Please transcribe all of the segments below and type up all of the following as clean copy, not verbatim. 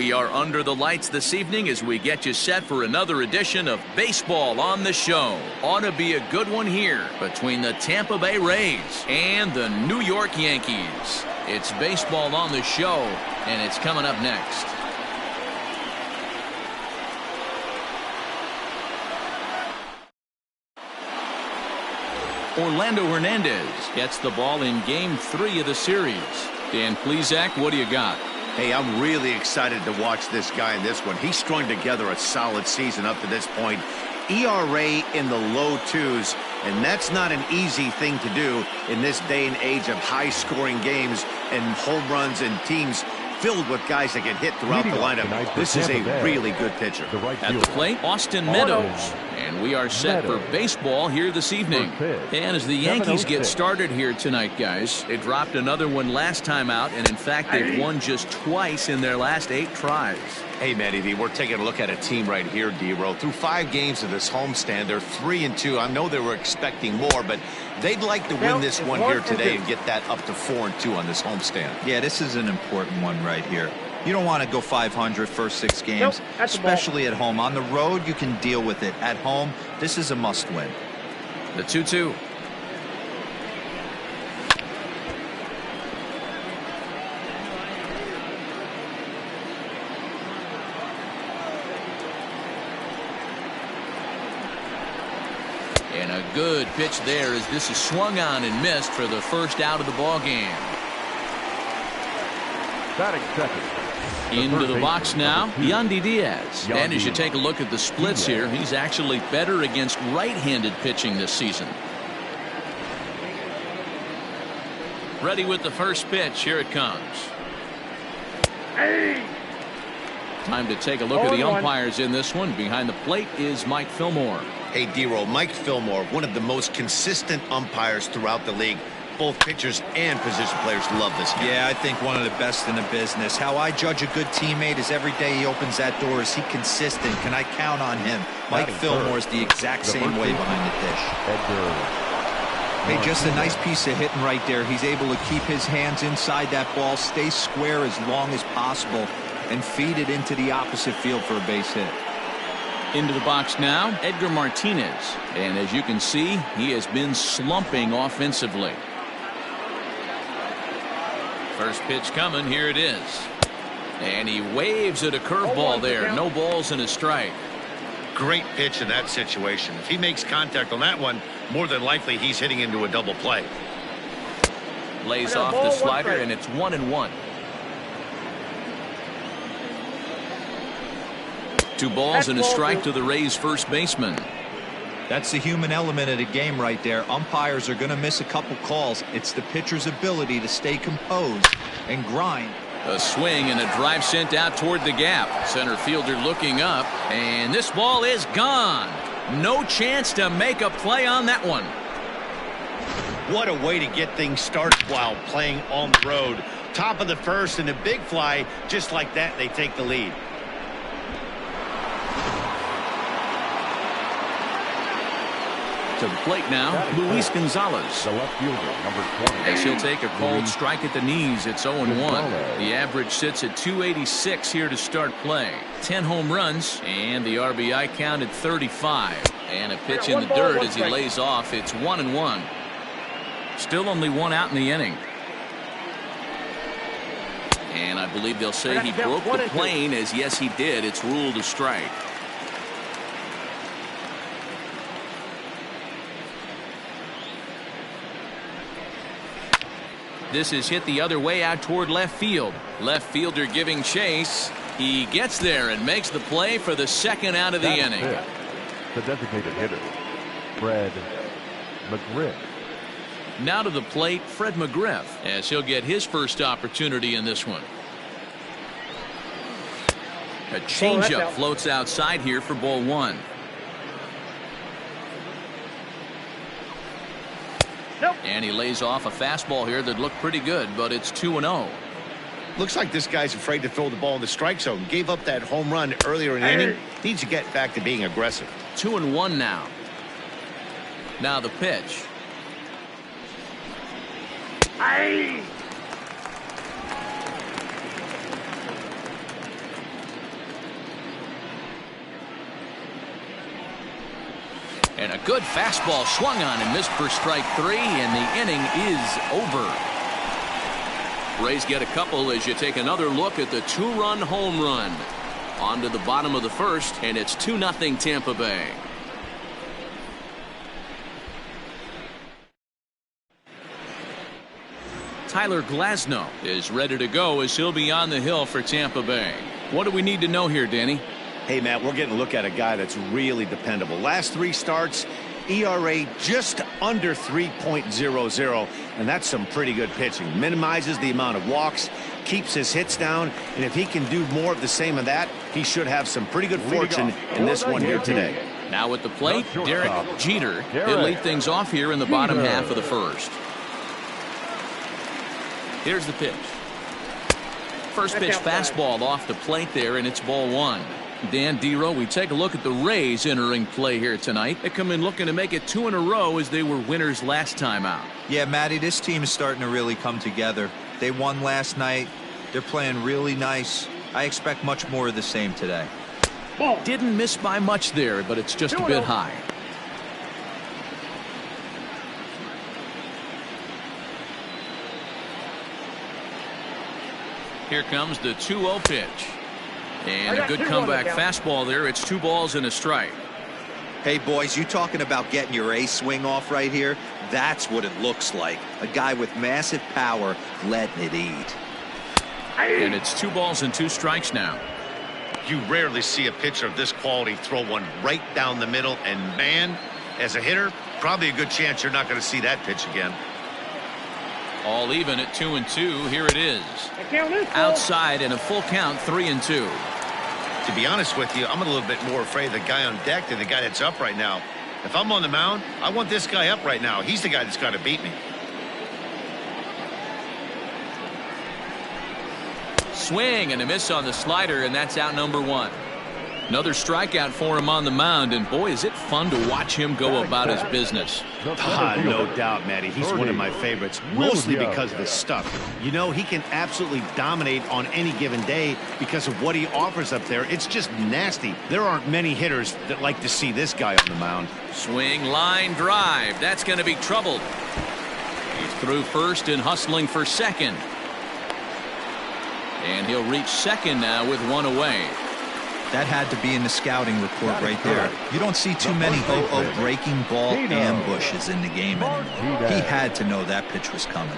We are under the lights this evening as we get you set for another edition of Baseball on the Show. Ought to be a good one here between the Tampa Bay Rays and the New York Yankees. It's Baseball on the Show, and it's coming up next. Orlando Hernandez gets the ball in Game 3 of the series. Dan Plesac, what do you got? Hey, I'm really excited to watch this guy in this one. He's strung together a solid season up to this point. ERA in the low 2s, and that's not an easy thing to do in this day and age of high-scoring games and home runs and teams filled with guys that get hit throughout the lineup. This is a really good pitcher. At the plate, Austin Meadows. And we are set for baseball here this evening. And as the Yankees get started here tonight, guys, they dropped another one last time out, and in fact, they've won just twice in their last 8 tries. Hey, Mlb, we're taking a look at a team right here, D-Row. Through 5 games of this homestand, they're 3-2. I know they were expecting more, but they'd like to win this one here today and get that up to 4-2 on this homestand. Yeah, this is an important one right here. You don't want to go 500 first 6 games, especially at home. On the road, you can deal with it. At home, this is a must-win. The 2-2. And a good pitch there as this is swung on and missed for the first out of the ball game. Batting second. Into the box now, Yandy Diaz. And as you take a look at the splits here, he's actually better against right-handed pitching this season. Ready with the first pitch. Here it comes. Time to take a look at the umpires in this one. Behind the plate is Mike Fillmore. Hey, D-Row, Mike Fillmore, one of the most consistent umpires throughout the league. Both pitchers and position players love this guy. Yeah, I think one of the best in the business. How I judge a good teammate is every day he opens that door. Is he consistent? Can I count on him? Mike Fillmore is the exact same way behind the dish. Hey, just a nice piece of hitting right there. He's able to keep his hands inside that ball, stay square as long as possible, and feed it into the opposite field for a base hit. Into the box now, Edgar Martinez. And as you can see, he has been slumping offensively. First pitch coming. Here it is. And he waves at a curveball there. No balls and a strike. Great pitch in that situation. If he makes contact on that one, more than likely he's hitting into a double play. Lays off the slider, and it's 1-1. 2 balls and a strike to the Rays first baseman. That's the human element of the game right there. Umpires are going to miss a couple calls. It's the pitcher's ability to stay composed and grind. A swing and a drive sent out toward the gap. Center fielder looking up, and this ball is gone. No chance to make a play on that one. What a way to get things started while playing on the road. Top of the first and a big fly. Just like that, they take the lead. To the plate now, Luis Gonzalez. The left fielder, number 20. As he'll take a called strike at the knees, it's 0-1. The average sits at 286 here to start play. 10 home runs, and the RBI count at 35. And a pitch in the dirt as he lays off. It's 1-1. Still only 1 out in the inning. And I believe they'll say he broke the plane, as yes, he did. It's ruled a strike. This is hit the other way out toward left field. Left fielder giving chase. He gets there and makes the play for the second out of the inning. The designated hitter, Fred McGriff. Now to the plate, Fred McGriff, as he'll get his first opportunity in this one. A changeup floats outside here for ball 1. And he lays off a fastball here that looked pretty good, but it's 2-0. Looks like this guy's afraid to throw the ball in the strike zone. Gave up that home run earlier in the inning. Needs to get back to being aggressive. 2-1 now. Now the pitch. And a good fastball swung on and missed for strike 3, and the inning is over. Rays get a couple as you take another look at the 2-run home run. On to the bottom of the first, and it's 2-0 Tampa Bay. Tyler Glasnow is ready to go as he'll be on the hill for Tampa Bay. What do we need to know here, Danny? Hey, Matt, we're getting a look at a guy that's really dependable. Last 3 starts, ERA just under 3.00, and that's some pretty good pitching. Minimizes the amount of walks, keeps his hits down, and if he can do more of the same of that, he should have some pretty good fortune in this one here today. Now at the plate, Derek Jeter. He'll lead things off here in the bottom half of the first. Here's the pitch. First pitch fastball off the plate there, and it's ball 1. Dan Dero, we take a look at the Rays entering play here tonight. They come in looking to make it 2 in a row as they were winners last time out. Yeah, Matty, this team is starting to really come together. They won last night. They're playing really nice. I expect much more of the same today. Didn't miss by much there, but it's just a bit high. Here comes the 2-0 pitch. And a good comeback fastball there. It's 2 balls and a strike. Hey, boys, you talking about getting your A swing off right here? That's what it looks like. A guy with massive power letting it eat. And it's 2 balls and 2 strikes now. You rarely see a pitcher of this quality throw one right down the middle, and man, as a hitter, probably a good chance you're not going to see that pitch again. All even at 2-2. Here it is. Outside and a full count, 3-2. To be honest with you, I'm a little bit more afraid of the guy on deck than the guy that's up right now. If I'm on the mound, I want this guy up right now. He's the guy that's got to beat me. Swing and a miss on the slider, and that's out number 1. Another strikeout for him on the mound, and boy, is it fun to watch him go about his business. No doubt, Matty. He's one of my favorites, mostly because of his stuff. You know, he can absolutely dominate on any given day because of what he offers up there. It's just nasty. There aren't many hitters that like to see this guy on the mound. Swing, line, drive. That's going to be troubled. He's through first and hustling for second. And he'll reach second now with 1 away. That had to be in the scouting report right there. You don't see too many breaking ball ambushes in the game anymore. He had to know that pitch was coming.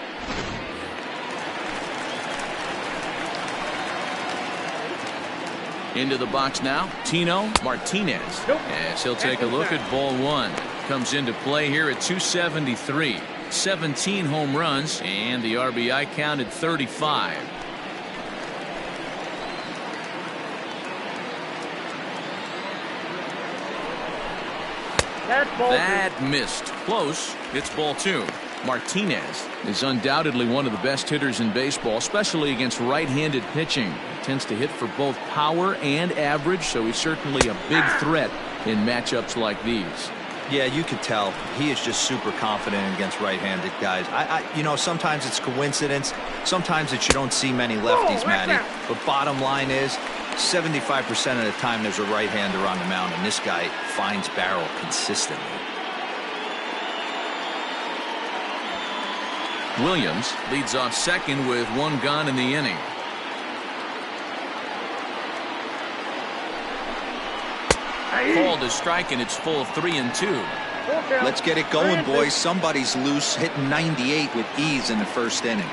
Into the box now, Tino Martinez. As he'll take a look at ball 1. Comes into play here at 273. 17 home runs, and the RBI counted 35. That missed. Close. It's ball 2. Martinez is undoubtedly one of the best hitters in baseball, especially against right-handed pitching. He tends to hit for both power and average, so he's certainly a big threat in matchups like these. Yeah, you could tell. He is just super confident against right-handed guys. You know, sometimes it's coincidence. Sometimes it's you don't see many lefties, Matty. But bottom line is, 75% of the time there's a right-hander on the mound, and this guy finds barrel consistently. Williams leads off second with 1 gone in the inning. Called to strike, and it's full 3-2. Let's get it going, boys. Somebody's loose, hitting 98 with ease in the first inning.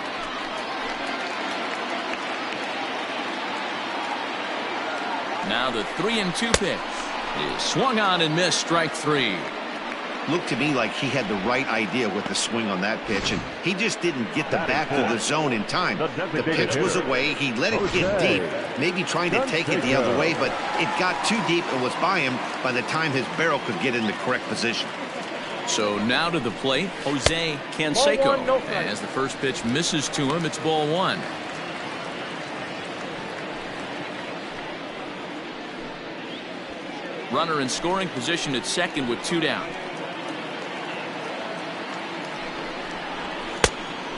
Now the 3-2 pitch is swung on and missed, strike 3. Looked to me like he had the right idea with the swing on that pitch, and he just didn't get the back of the zone in time. The pitch was away. He let it get deep, maybe trying to take it the other way, but it got too deep and was by him by the time his barrel could get in the correct position. So now to the plate, Jose Canseco. As the first pitch misses to him, it's ball 1. Runner in scoring position at second with 2 down.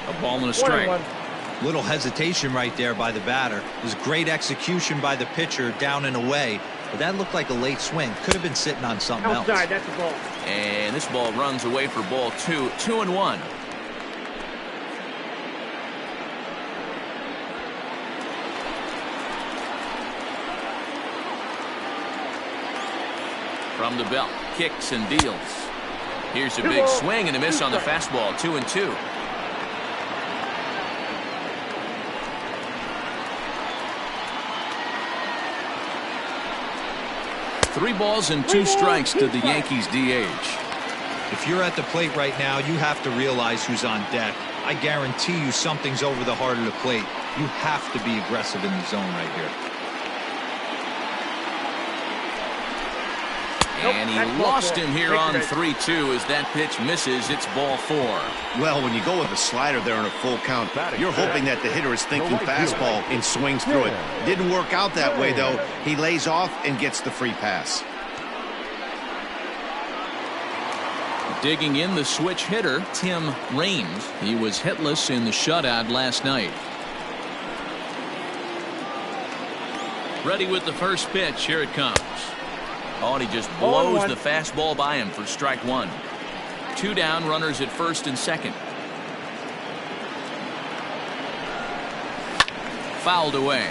A ball and a strike. Little hesitation right there by the batter. It was great execution by the pitcher, down and away. but that looked like a late swing. Could have been sitting on something else. Outside, that's the ball. And this ball runs away for ball 2. 2-1. From the belt, kicks and deals. Here's a big swing and a miss on the fastball. 2-2. Three balls and 2 strikes to the Yankees DH. If you're at the plate right now, you have to realize who's on deck. I guarantee you something's over the heart of the plate. You have to be aggressive in the zone right here. And he lost him here on 3-2 as that pitch misses. It's ball 4. Well, when you go with a slider there in a full count, you're hoping that the hitter is thinking fastball and swings through it. Didn't work out that way, though. He lays off and gets the free pass. Digging in, the switch hitter, Tim Raines. He was hitless in the shutout last night. Ready with the first pitch. Here it comes. Oh, and he just blows the fastball by him for strike 1. 2 down, runners at first and second. Fouled away.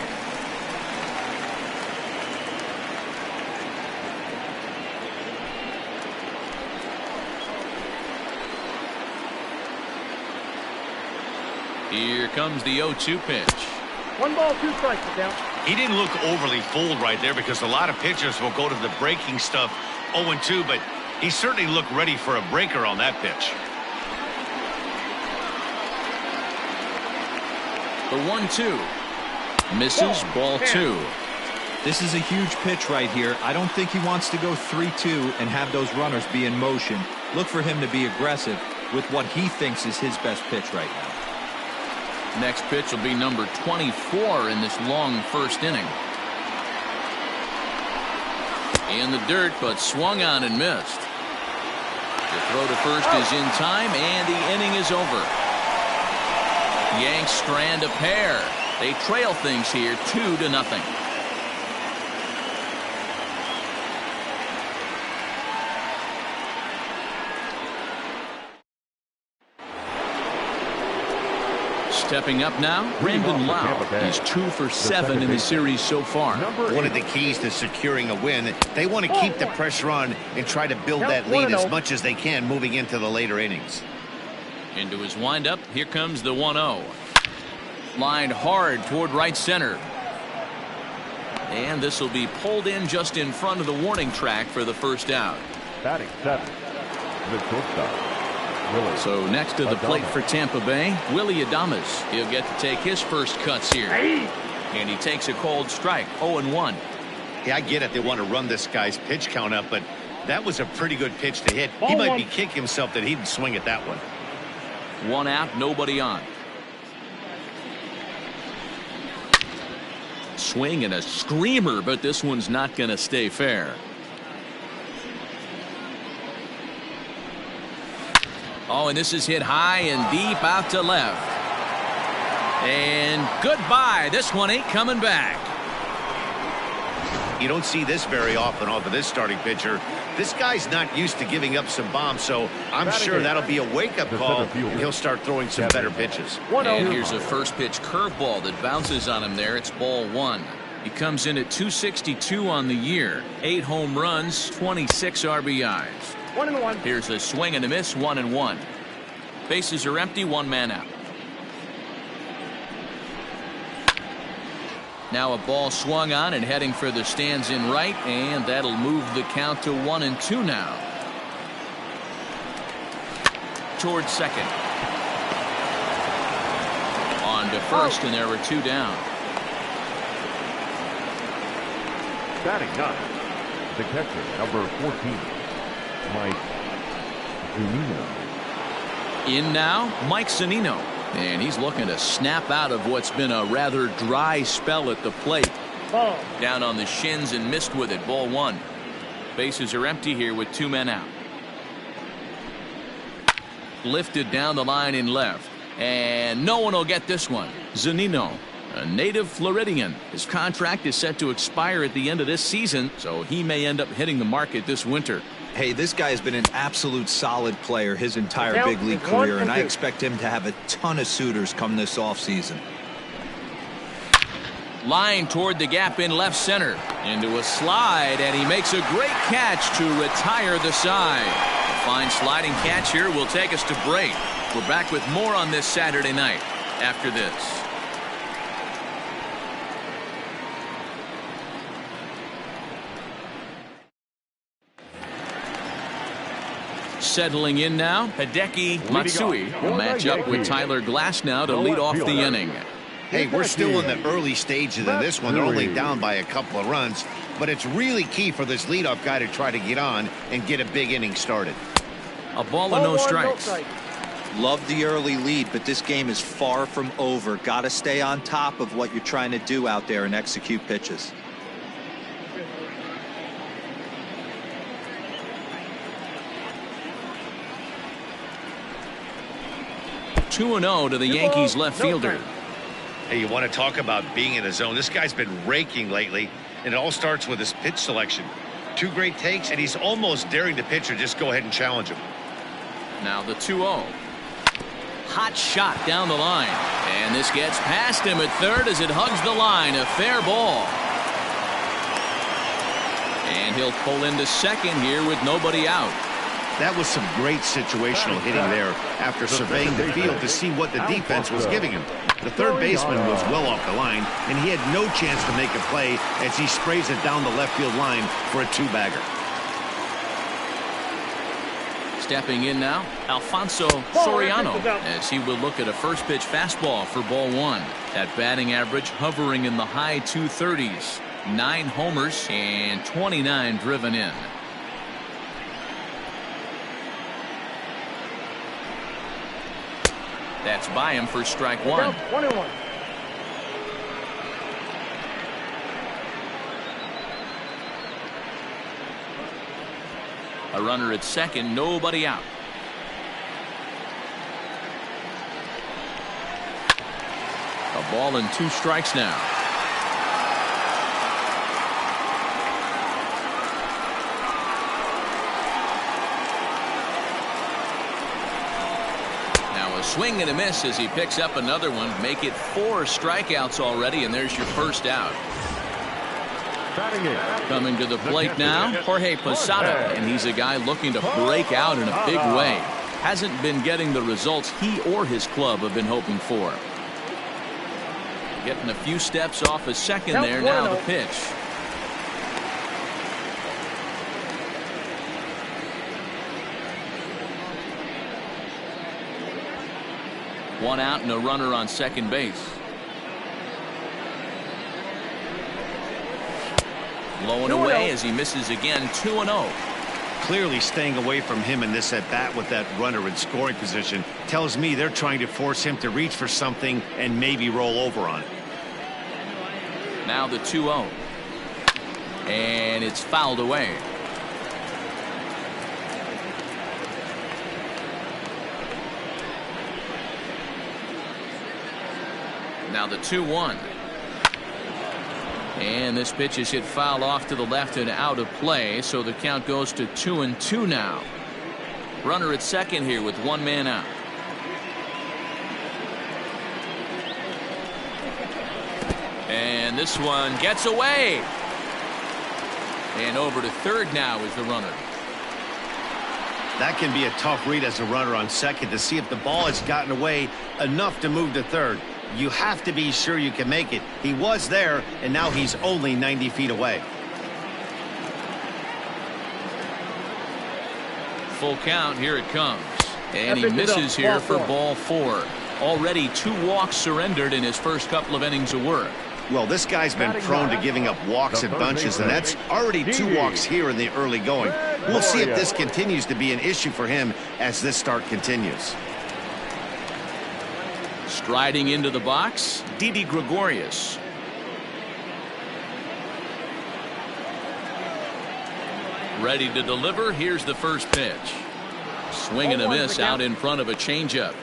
Here comes the 0-2 pitch. 1 ball, 2 strikes, down. He didn't look overly fooled right there because a lot of pitchers will go to the breaking stuff 0-2, but he certainly looked ready for a breaker on that pitch. The 1-2 misses. Ball 2. This is a huge pitch right here. I don't think he wants to go 3-2 and have those runners be in motion. Look for him to be aggressive with what he thinks is his best pitch right now. Next pitch will be number 24 in this long first inning. In the dirt, but swung on and missed. The throw to first is in time, and the inning is over. Yanks strand a pair. They trail things here 2-0. Stepping up now, Brandon Lau. He's 2 for 7 in the series so far. One of the keys to securing a win, they want to keep the pressure on and try to build that lead as much as they can moving into the later innings. Into his windup, here comes the 1-0. Lined hard toward right center. And this will be pulled in just in front of the warning track for the first out. Batting 7. The shortstop. So next to the plate for Tampa Bay, Willie Adames. He'll get to take his first cuts here. And he takes a cold strike, 0-1. Yeah, I get it. They want to run this guy's pitch count up, but that was a pretty good pitch to hit. He might be kicking himself that he didn't swing at that one. 1 out, nobody on. Swing and a screamer, but this one's not going to stay fair. Oh, and this is hit high and deep out to left. And goodbye. This one ain't coming back. You don't see this very often off of this starting pitcher. This guy's not used to giving up some bombs, so I'm sure that'll be a wake-up call, and he'll start throwing some better pitches. And here's a first pitch curveball that bounces on him there. It's ball 1. He comes in at 262 on the year. 8 home runs, 26 RBIs. 1-1. Here's a swing and a miss, 1-1. Bases are empty, 1 man out. Now a ball swung on and heading for the stands in right, and that'll move the count to 1-2 now. Towards second. On to first, and there were 2 down. Batting 9. The catcher, number 14. Mike Zunino. In now, Mike Zunino. And he's looking to snap out of what's been a rather dry spell at the plate. Ball. Down on the shins and missed with it. Ball 1. Bases are empty here with 2 men out. Lifted down the line in left. And no one will get this one. Zunino a native Floridian. His contract is set to expire at the end of this season, so he may end up hitting the market this winter. Hey, this guy has been an absolute solid player his entire big league career, and I expect him to have a ton of suitors come this offseason. Line toward the gap in left center. Into a slide, and he makes a great catch to retire the side. A fine sliding catch here will take us to break. We're back with more on this Saturday night after this. Settling in now, Hideki Matsui will match up with Tyler Glasnow to lead off the inning. Hey, we're still in the early stages of this one. They're only down by a couple of runs, but it's really key for this leadoff guy to try to get on and get a big inning started. A ball and no strikes. Love the early lead, but this game is far from over. Got to stay on top of what you're trying to do out there and execute pitches. Two 2-0 to the Yankees left fielder. Hey, you want to talk about being in the zone? This guy's been raking lately, and it all starts with his pitch selection. Two great takes, and he's almost daring the pitcher just go ahead and challenge him. Now the 2-0. Hot shot down the line, and this gets past him at third as it hugs the line. A fair ball, and he'll pull into second here with nobody out. That was some great situational hitting there after surveying the field to see what the defense was giving him. The third baseman was well off the line, and he had no chance to make a play as he sprays it down the left field line for a two-bagger. Stepping in now, Alfonso Soriano, as he will look at a first pitch fastball for ball one. That batting average hovering in the high 230s. 9 homers and 29 driven in. That's by him for strike one. 1-1. A runner at second, nobody out. A ball and 2 strikes now. Swing and a miss as he picks up another one. Make it 4 strikeouts already, and there's your first out. Coming to the plate now, Jorge Posada, and he's a guy looking to break out in a big way. Hasn't been getting the results he or his club have been hoping for. Getting a few steps off a second there. Now the pitch. One out and a runner on second base. Low and away as he misses again. 2-0. Clearly staying away from him in this at-bat with that runner in scoring position tells me they're trying to force him to reach for something and maybe roll over on it. Now the 2-0. And it's fouled away. Now the 2-1. And this pitch is hit foul off to the left and out of play, so the count goes to 2-2 now. Runner at second here with 1 man out. And this one gets away. And over to third now is the runner. That can be a tough read as a runner on second to see if the ball has gotten away enough to move to third. You have to be sure you can make it. He was there, and now he's only 90 feet away. Full count, here it comes. And he misses here for ball 4. Already 2 walks surrendered in his first couple of innings of work. Well, this guy's been prone to giving up walks in bunches, and that's already 2 walks here in the early going. We'll see if this continues to be an issue for him as this start continues. Striding into the box, Didi Gregorius. Ready to deliver. Here's the first pitch. Swing and a miss out in front of a changeup.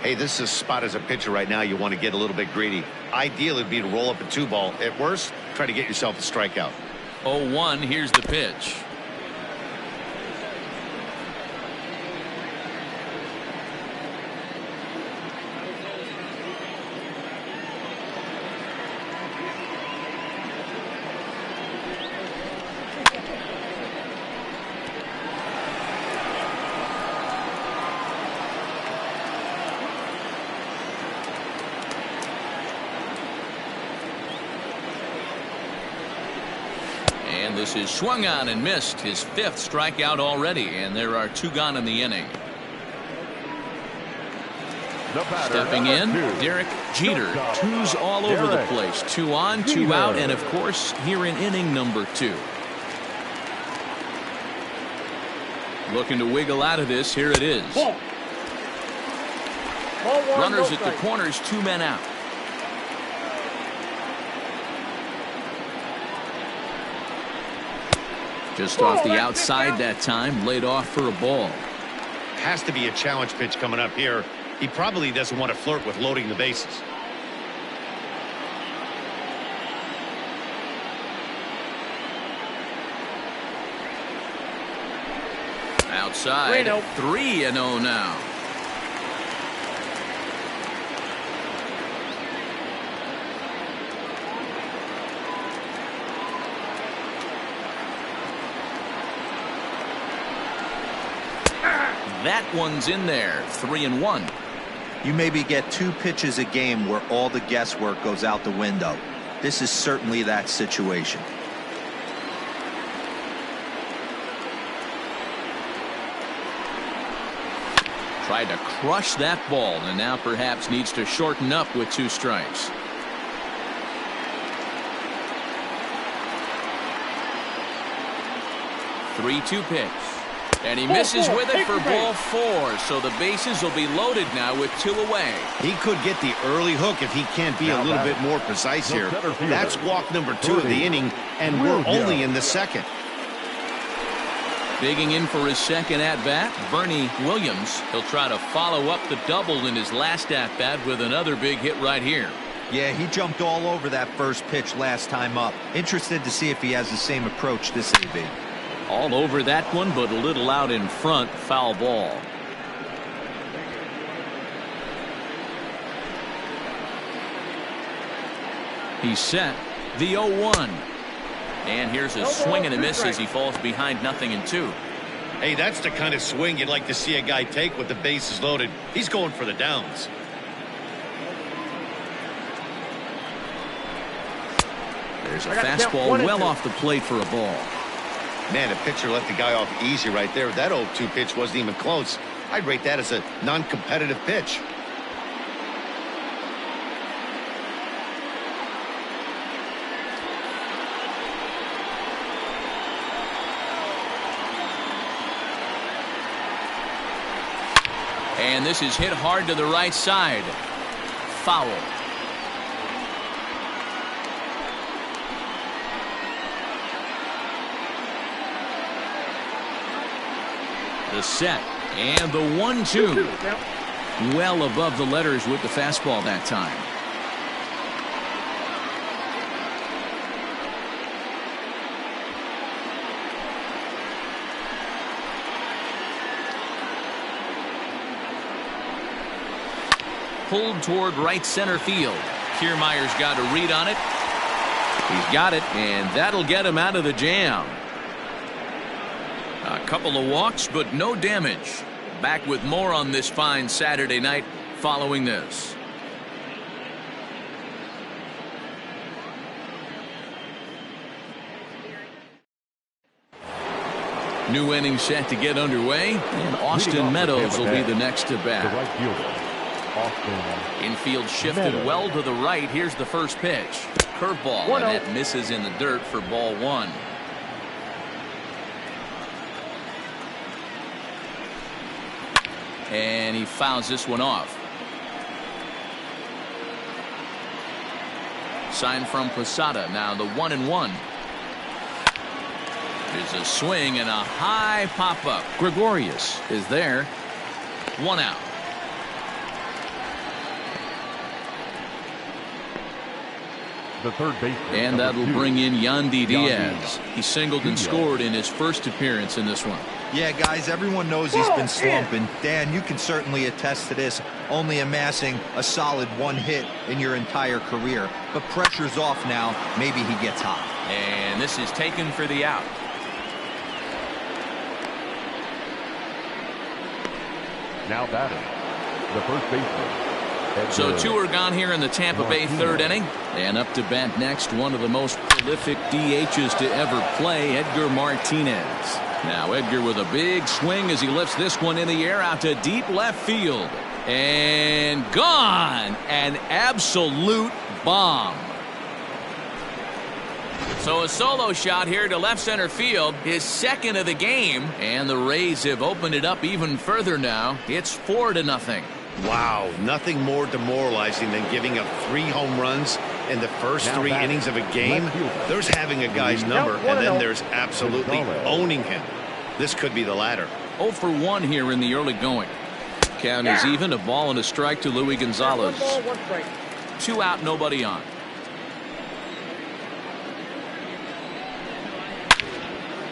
Hey, this is a spot as a pitcher right now you want to get a little bit greedy. Ideally, it would be to roll up a 2-ball. At worst, try to get yourself a strikeout. 0-1, here's the pitch. And this is swung on and missed, his 5th strikeout already, and there are 2 gone in the inning. Stepping in, Derek Jeter. 2s all over the place. 2 on, 2 out, and of course here in inning number 2. Looking to wiggle out of this. Here it is. Ball. Ball 1, Runners no at the strike. corners, 2 men out. Just off the outside that time, laid off for a ball. Has to be a challenge pitch coming up here. He probably doesn't want to flirt with loading the bases. Outside, 3-0 now. That one's in there. 3-1. You maybe get 2 pitches a game where all the guesswork goes out the window. This is certainly that situation. Tried to crush that ball, and now perhaps needs to shorten up with 2 strikes. Three-two pitch. And he misses with it for ball 4. So the bases will be loaded now with 2 away. He could get the early hook if he can't be a little bit more precise here. That's walk number 2 of the inning, and we're only in the 2nd. Digging in for his 2nd at-bat, Bernie Williams. He'll try to follow up the double in his last at-bat with another big hit right here. Yeah, he jumped all over that first pitch last time up. Interested to see if he has the same approach this AB. All over that one, but a little out in front. Foul ball. He's set. The 0-1. And here's a swing and a miss as he falls behind 0-2. Hey, that's the kind of swing you'd like to see a guy take with the bases loaded. He's going for the downs. There's a fastball well off the plate for a ball. Man, the pitcher let the guy off easy right there. That 0-2 pitch wasn't even close. I'd rate that as a non-competitive pitch. And this is hit hard to the right side. Foul. The set and the 1-2. Well above the letters with the fastball that time. Pulled toward right center field. Kiermaier's got a read on it. He's got it, and that'll get him out of the jam. A couple of walks, but no damage. Back with more on this fine Saturday night following this. New inning set to get underway, and Austin Meadows will be the next to bat. The right fielder, Austin. Infield shifted well to the right. Here's the first pitch. Curveball, and that misses in the dirt for ball 1. And he fouls this one off. Sign from Posada. Now the 1-1. There's a swing and a high pop up. Gregorius is there. 1 out. the third baseman. And that'll bring in Yandy Diaz. He singled and scored in his first appearance in this one. Yeah, guys, everyone knows he's been slumping. Dan, you can certainly attest to this, only amassing a solid 1 hit in your entire career. But pressure's off now. Maybe he gets hot. And this is taken for the out. Now batting, the first baseman. So 2 are gone here in the Tampa Bay third inning. And up to bat next, one of the most prolific DHs to ever play, Edgar Martinez. Now Edgar with a big swing as he lifts this one in the air out to deep left field. And gone. An absolute bomb. So a solo shot here to left center field, his second of the game. And the Rays have opened it up even further now. It's 4-0. Wow, nothing more demoralizing than giving up 3 home runs in the first 3 innings of a game. There's having a guy's number, and then there's absolutely owning him. This could be the latter. 0 for 1 here in the early going. Count is even, a ball and a strike to Luis Gonzalez. 2 out, nobody on.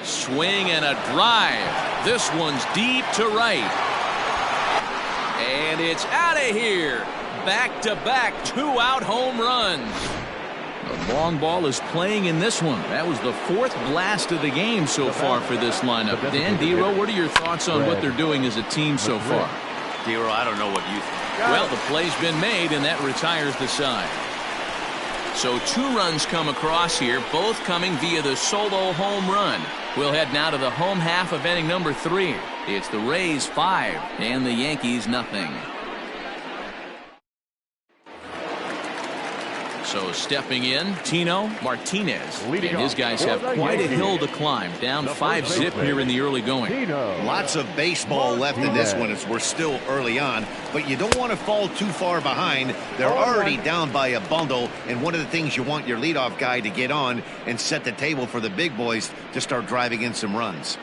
Swing and a drive. This one's deep to right. And it's out of here. Back-to-back 2-out home runs. The long ball is playing in this one. That was the 4th blast of the game so far for this lineup. Dan Dero, what are your thoughts on what they're doing as a team so far? Dero, I don't know what you think. Well, the play's been made, and that retires the side. So 2 runs come across here, both coming via the solo home run. We'll head now to the home half of inning number 3. It's the Rays 5 and the Yankees nothing. So stepping in, Tino Martinez. And his guys have quite a hill to climb. Down 5-zip here in the early going. Lots of baseball left in this one as we're still early on, but you don't want to fall too far behind. They're already down by a bundle, and one of the things you want your leadoff guy to get on and set the table for the big boys to start driving in some runs.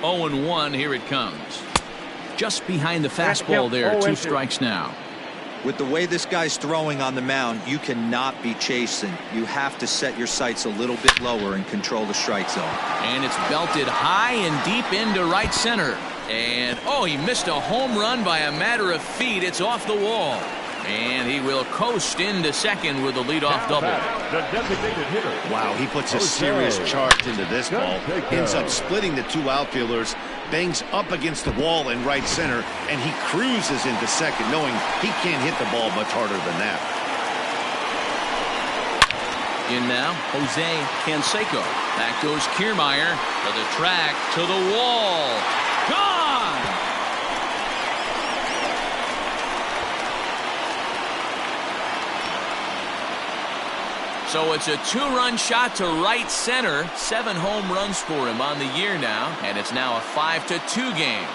Oh and 1, here it comes. Just behind the fastball there, 2 strikes now. With the way this guy's throwing on the mound, you cannot be chasing. You have to set your sights a little bit lower and control the strike zone. And it's belted high and deep into right center. And, oh, he missed a home run by a matter of feet. It's off the wall. And he will coast into second with a leadoff double. The designated hitter. Wow, he puts a serious charge into this ball. Ends up splitting the 2 outfielders, bangs up against the wall in right center, and he cruises into second, knowing he can't hit the ball much harder than that. In now, Jose Canseco. Back goes Kiermaier to the track, to the wall. Gone! So it's a 2-run shot to right center. 7 home runs for him on the year now. And it's now a 5-2 game.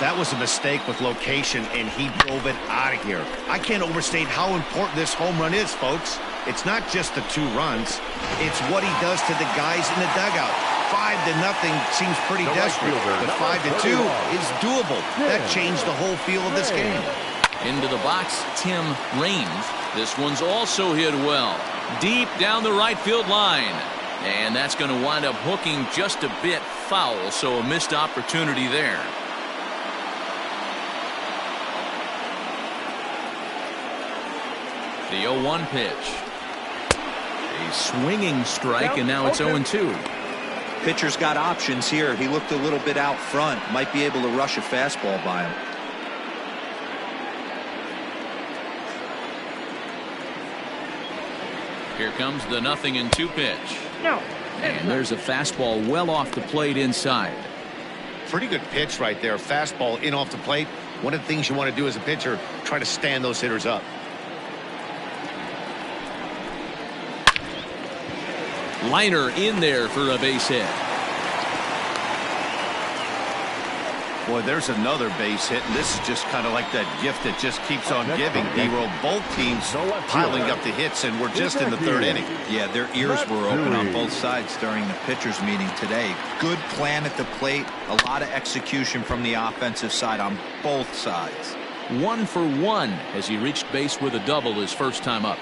That was a mistake with location, and he drove it out of here. I can't overstate how important this home run is, folks. It's not just the 2 runs. It's what he does to the guys in the dugout. 5-0 seems pretty desperate, but 5-2 is doable. That changed the whole feel of this game. Into the box, Tim Raines. This one's also hit well. Deep down the right field line. And that's going to wind up hooking just a bit foul, so a missed opportunity there. The 0-1 pitch. A swinging strike, and now it's 0-2. Pitcher's got options here. He looked a little bit out front. Might be able to rush a fastball by him. Here comes the 0-2 pitch. And there's a fastball well off the plate inside. Pretty good pitch right there. Fastball in off the plate. One of the things you want to do as a pitcher, try to stand those hitters up. Liner in there for a base hit. Boy, there's another base hit, and this is just kind of like that gift that just keeps on giving. D-roll, both teams piling up the hits, and we're just in the third inning. Yeah, their ears were open on both sides during the pitchers meeting today. Good plan at the plate, a lot of execution from the offensive side on both sides. 1 for 1 as he reached base with a double his first time up.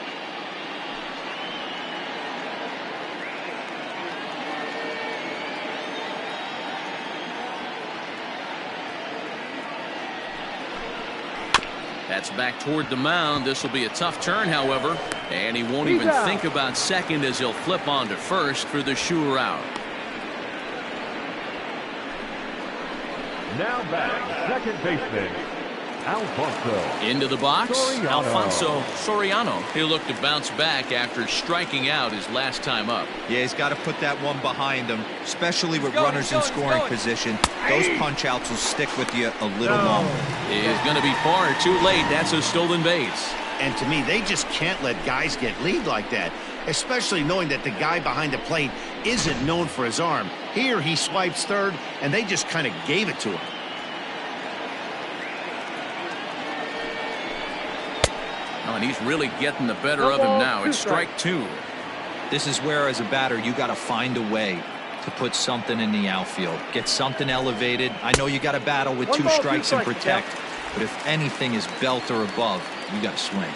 That's back toward the mound. This will be a tough turn, however, and he won't even think about second as he'll flip on to first for the sure out. Now back, second baseman, Alfonso. Into the box, Soriano. Alfonso Soriano. He'll look to bounce back after striking out his last time up. Yeah, he's got to put that one behind him, especially with runners in scoring position. Those punch-outs will stick with you a little longer. He's going to be far too late. That's a stolen base. And to me, they just can't let guys get lead like that, especially knowing that the guy behind the plate isn't known for his arm. Here he swipes third, and they just kind of gave it to him. Oh, and he's really getting the better of him now. It's strike 2. This is where, as a batter, you got to find a way to put something in the outfield. Get something elevated. I know you got to battle with 2 strikes and protect, but if anything is belt or above, you got to swing.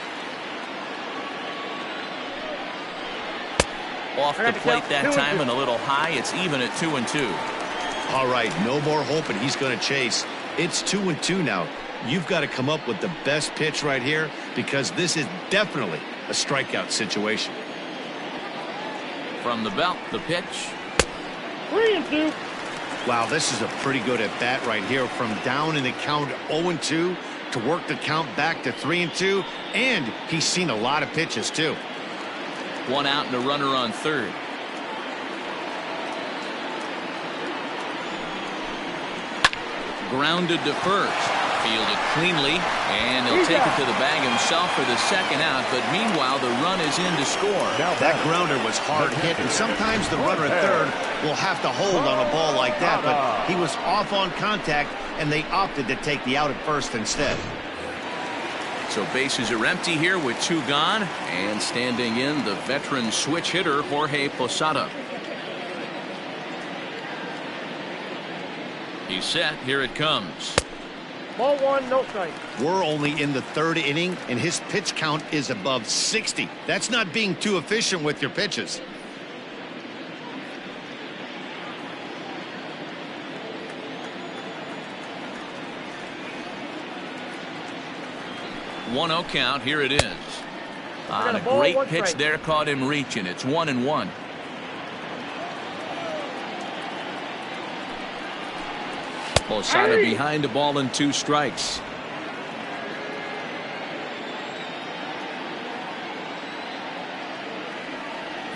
Off the plate that time and a little high. It's even at 2-2. All right, no more hoping he's going to chase. It's 2-2 now. You've got to come up with the best pitch right here because this is definitely a strikeout situation. From the belt, the pitch. 3-2. Wow, this is a pretty good at bat right here. From down in the count 0-2 to work the count back to 3-2, and he's seen a lot of pitches too. 1 out and a runner on third. Grounded to first. Fielded cleanly, and he'll take it to the bag himself for the second out, but meanwhile the run is in to score. That grounder was hard hit, and sometimes the runner at third will have to hold on a ball like that, but he was off on contact, and they opted to take the out at first instead. So bases are empty here with 2 gone, and standing in the veteran switch hitter Jorge Posada. He's set. Here it comes. Ball 1, no strike. We're only in the third inning, and his pitch count is above 60. That's not being too efficient with your pitches. One 0 count. Here it is. On a great pitch there, caught him reaching. It's 1-1. Posada behind the ball and 2 strikes.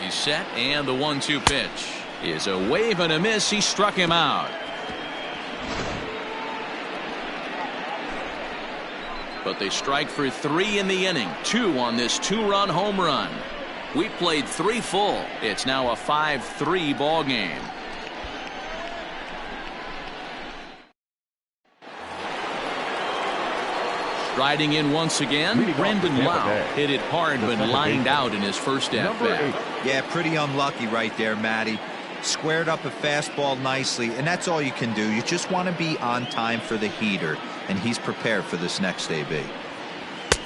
He's set, and the 1-2 pitch is a wave and a miss. He struck him out. But they strike for 3 in the inning. 2 on this 2-run home run. We played 3 full. It's now a 5-3 ball game. Riding in once again, Brandon Lau hit it hard but lined out in his first at-bat. Yeah, pretty unlucky right there, Matty. Squared up a fastball nicely, and that's all you can do. You just want to be on time for the heater, and he's prepared for this next AB.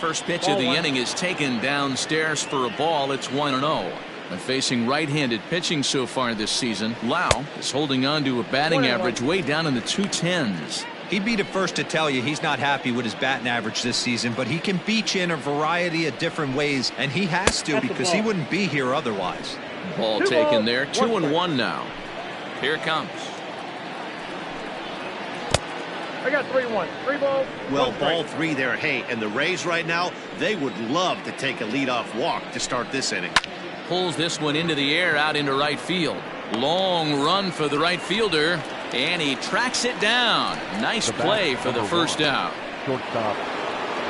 First pitch of the inning is taken downstairs for a ball. It's 1-0. And facing right-handed pitching so far this season, Lau is holding on to a batting average way down in the 210s. He'd be the first to tell you he's not happy with his batting average this season, but he can beat you in a variety of different ways, and he has to because he wouldn't be here otherwise. Ball taken there. 2-1 now. Here it comes. I got 3-1. 3 balls. Well, ball 3 there. Hey, and the Rays right now, they would love to take a leadoff walk to start this inning. Pulls this one into the air out into right field. Long run for the right fielder, and he tracks it down. Nice play for the first out. Shortstop,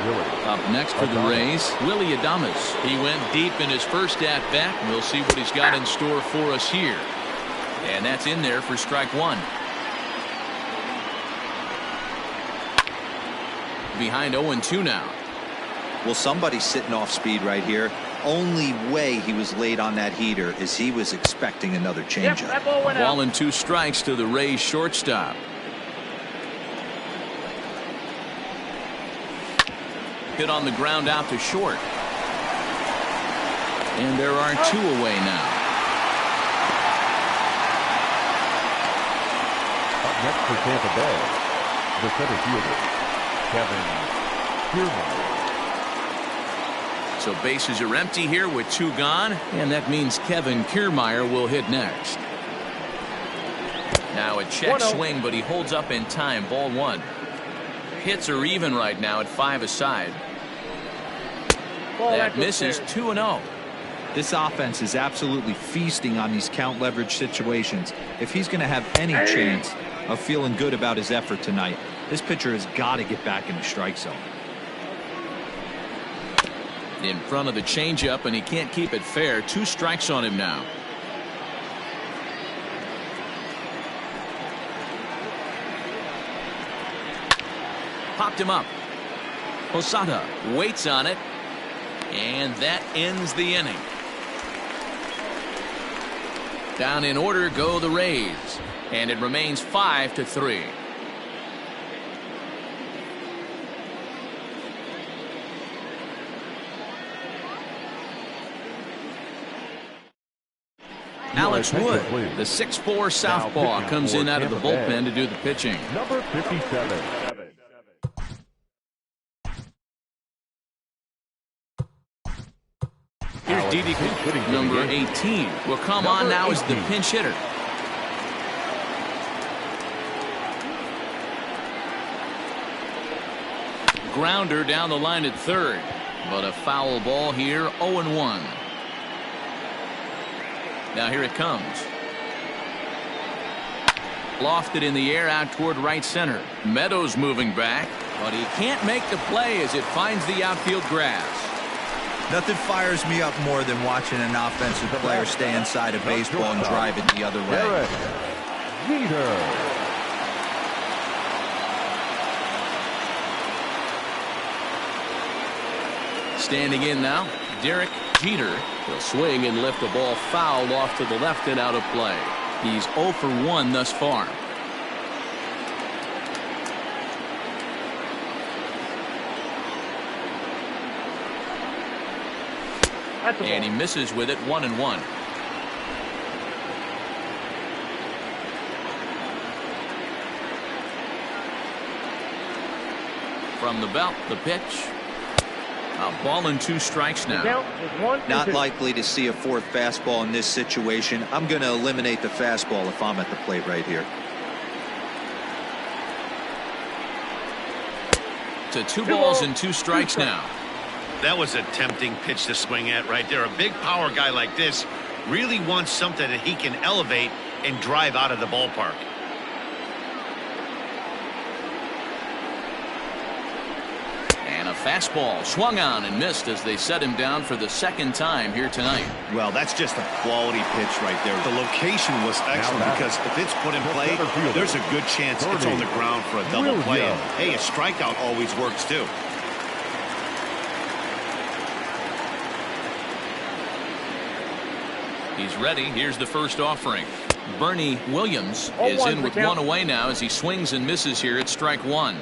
Willie. Up next for the Rays, Willie Adames. He went deep in his first at-bat. We'll see what he's got in store for us here. And that's in there for strike 1. behind 0-2 now. Well, somebody's sitting off speed right here. Only way he was late on that heater is he was expecting another changeup. Yep, that ball went Ball out. and 2 strikes to the Rays shortstop. Hit on the ground out to short. And there are 2 away now. Up next for Tampa Bay, the center fielder, Kevin Kiermaier. So bases are empty here with 2 gone, and that means Kevin Kiermaier will hit next. Now a check 1-0. swing, but he holds up in time. Ball 1. Hits are even right now at 5 aside. Ball That back misses. upstairs. 2-0. This offense is absolutely feasting on these count leverage situations. If he's going to have any chance of feeling good about his effort tonight, this pitcher has got to get back in the strike zone. In front of the changeup, and he can't keep it fair. 2 strikes on him now. Popped him up. Posada waits on it, and that ends the inning. Down in order go the Rays, and it remains 5-3. Alex Wood, the 6'4" southpaw, comes in out of the bullpen to do the pitching. Number 57. Here's Didi, number 18. Will come on now as the pinch hitter. Grounder down the line at third, but a foul ball here. 0-1. Now here it comes. Lofted in the air out toward right center. Meadows moving back, but he can't make the play as it finds the outfield grass. Nothing fires me up more than watching an offensive player stay inside a baseball and drive it the other way. Standing in now, Derek Jeter will swing and lift the ball foul off to the left and out of play. He's 0 for 1 thus far. That's a ball. And he misses with it. 1-1. From the belt, the pitch. A ball and 2 strikes now. Count is 1-2. Not likely to see a 4th fastball in this situation. I'm going to eliminate the fastball if I'm at the plate right here. To 2 balls and 2 strikes now. That was a tempting pitch to swing at right there. A big power guy like this really wants something that he can elevate and drive out of the ballpark. And a fastball swung on and missed as they set him down for the 2nd time here tonight. Well, that's just a quality pitch right there. The location was excellent because if it's put in play, there's a good chance it's on the ground for a double play. And, hey, a strikeout always works too. He's ready. Here's the first offering. Bernie Williams is in with 1 away now as he swings and misses here at strike 1.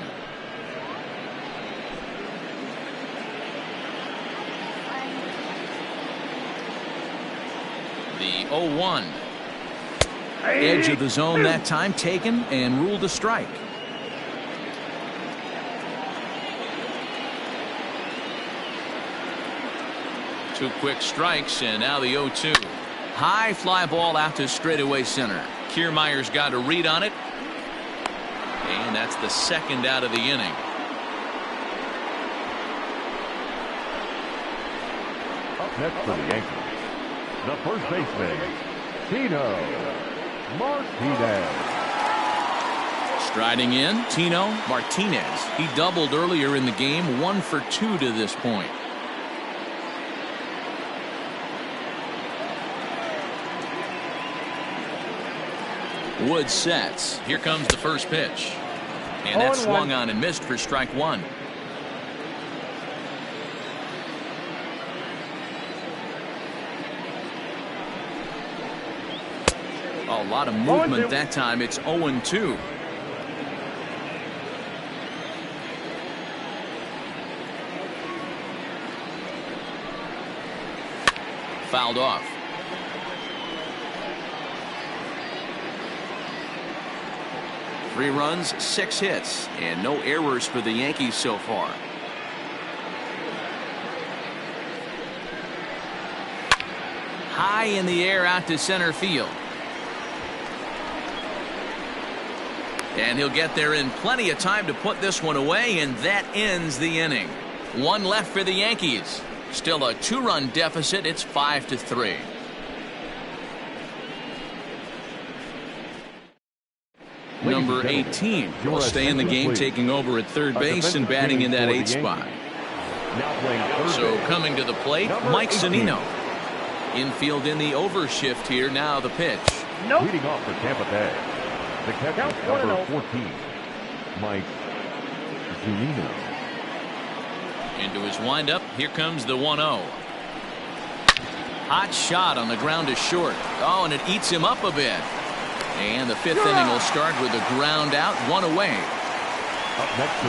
The 0-1. Edge of the zone that time taken and ruled a strike. Two quick strikes and now the 0-2. High fly ball out to straightaway center. Kiermaier's got a read on it. And that's the 2nd out of the inning. Up next for the Yankees, the first baseman, Tino Martinez. Striding in, Tino Martinez. He doubled earlier in the game, 1 for 2 to this point. Wood sets. Here comes the first pitch. And that swung on and missed for strike 1. A lot of movement that time. It's 0-2. Fouled off. Three runs, 6 hits, and no errors for the Yankees so far. High in the air out to center field. And he'll get there in plenty of time to put this one away, and that ends the inning. One left for the Yankees. Still a 2-run deficit. It's 5-3. Number 18 will stay in the game, taking over at third base and batting in that 8th spot. So coming to the plate, Mike Zunino. Infield in the overshift here. Now the pitch. Leading off for Tampa Bay, the catcher, number 14, Mike Zunino. Into his windup. Here comes the 1-0. Hot shot on the ground to short. Oh, and it eats him up a bit. And the 5th inning will start with a ground out, 1 away.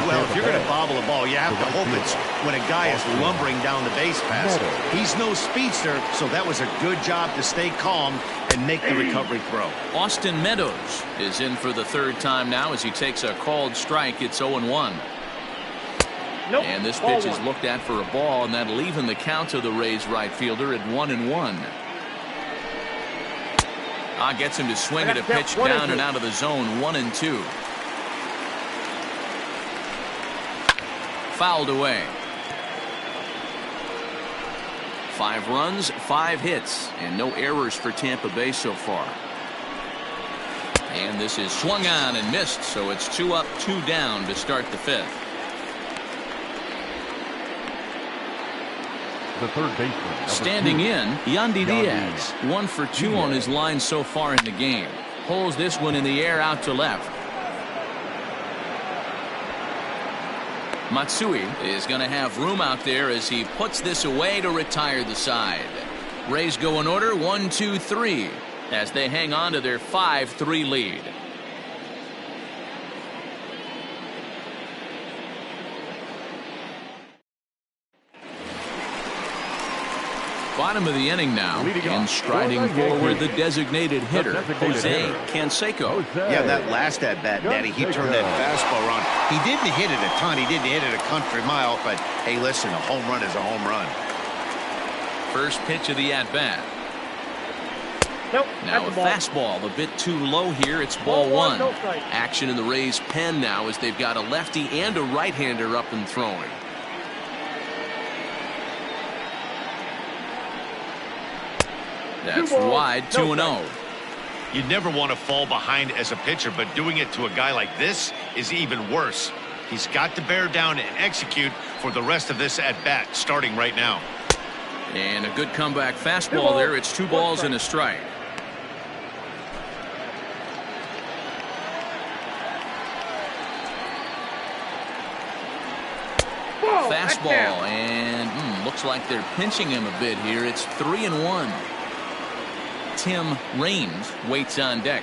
Well, if you're going to bobble a ball, you have to hope it's when a guy is lumbering down the base pass. He's no speedster, so that was a good job to stay calm and make the recovery throw. Austin Meadows is in for the 3rd time now as he takes a called strike. It's 0-1. And this pitch is looked at for a ball, and that'll even the count of the Rays right fielder at 1-1. Gets him to swing at a pitch down and out of the zone. 1-2. Fouled away. 5 runs, 5 hits, and no errors for Tampa Bay so far. And this is swung on and missed, so it's 2 up, 2 down to start the 5th. The third baseman. Standing in, Yandy Diaz. 1 for 2 on his line so far in the game. Pulls this one in the air out to left. Matsui is going to have room out there as he puts this away to retire the side. Rays go in order 1, 2, 3 as they hang on to their 5-3 lead. Bottom of the inning now, and striding forward the designated hitter, Jose Canseco. Yeah, that last at-bat, Daddy, he turned that fastball around. He didn't hit it a ton. He didn't hit it a country mile, but hey, listen, a home run is a home run. First pitch of the at-bat. Nope, now a fastball a bit too low here. It's ball 1. Action in the Rays' pen now as they've got a lefty and a right-hander up and throwing. That's wide, 2-0. You never want to fall behind as a pitcher, but doing it to a guy like this is even worse. He's got to bear down and execute for the rest of this at-bat, starting right now. And a good comeback fastball there. It's 2 balls and a strike. Fastball, and looks like they're pinching him a bit here. It's 3-1. Tim Raines waits on deck.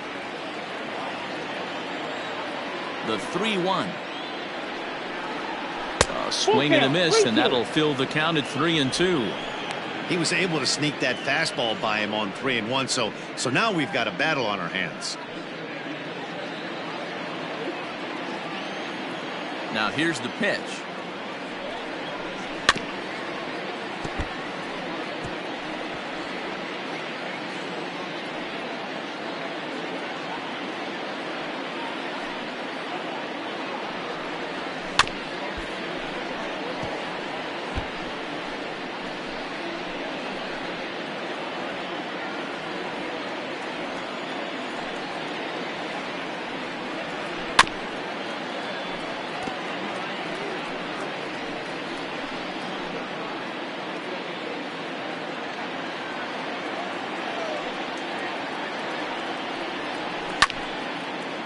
The 3-1. Swing and a miss, and that'll fill the count at 3-2. He was able to sneak that fastball by him on 3-1, so now we've got a battle on our hands. Now here's the pitch.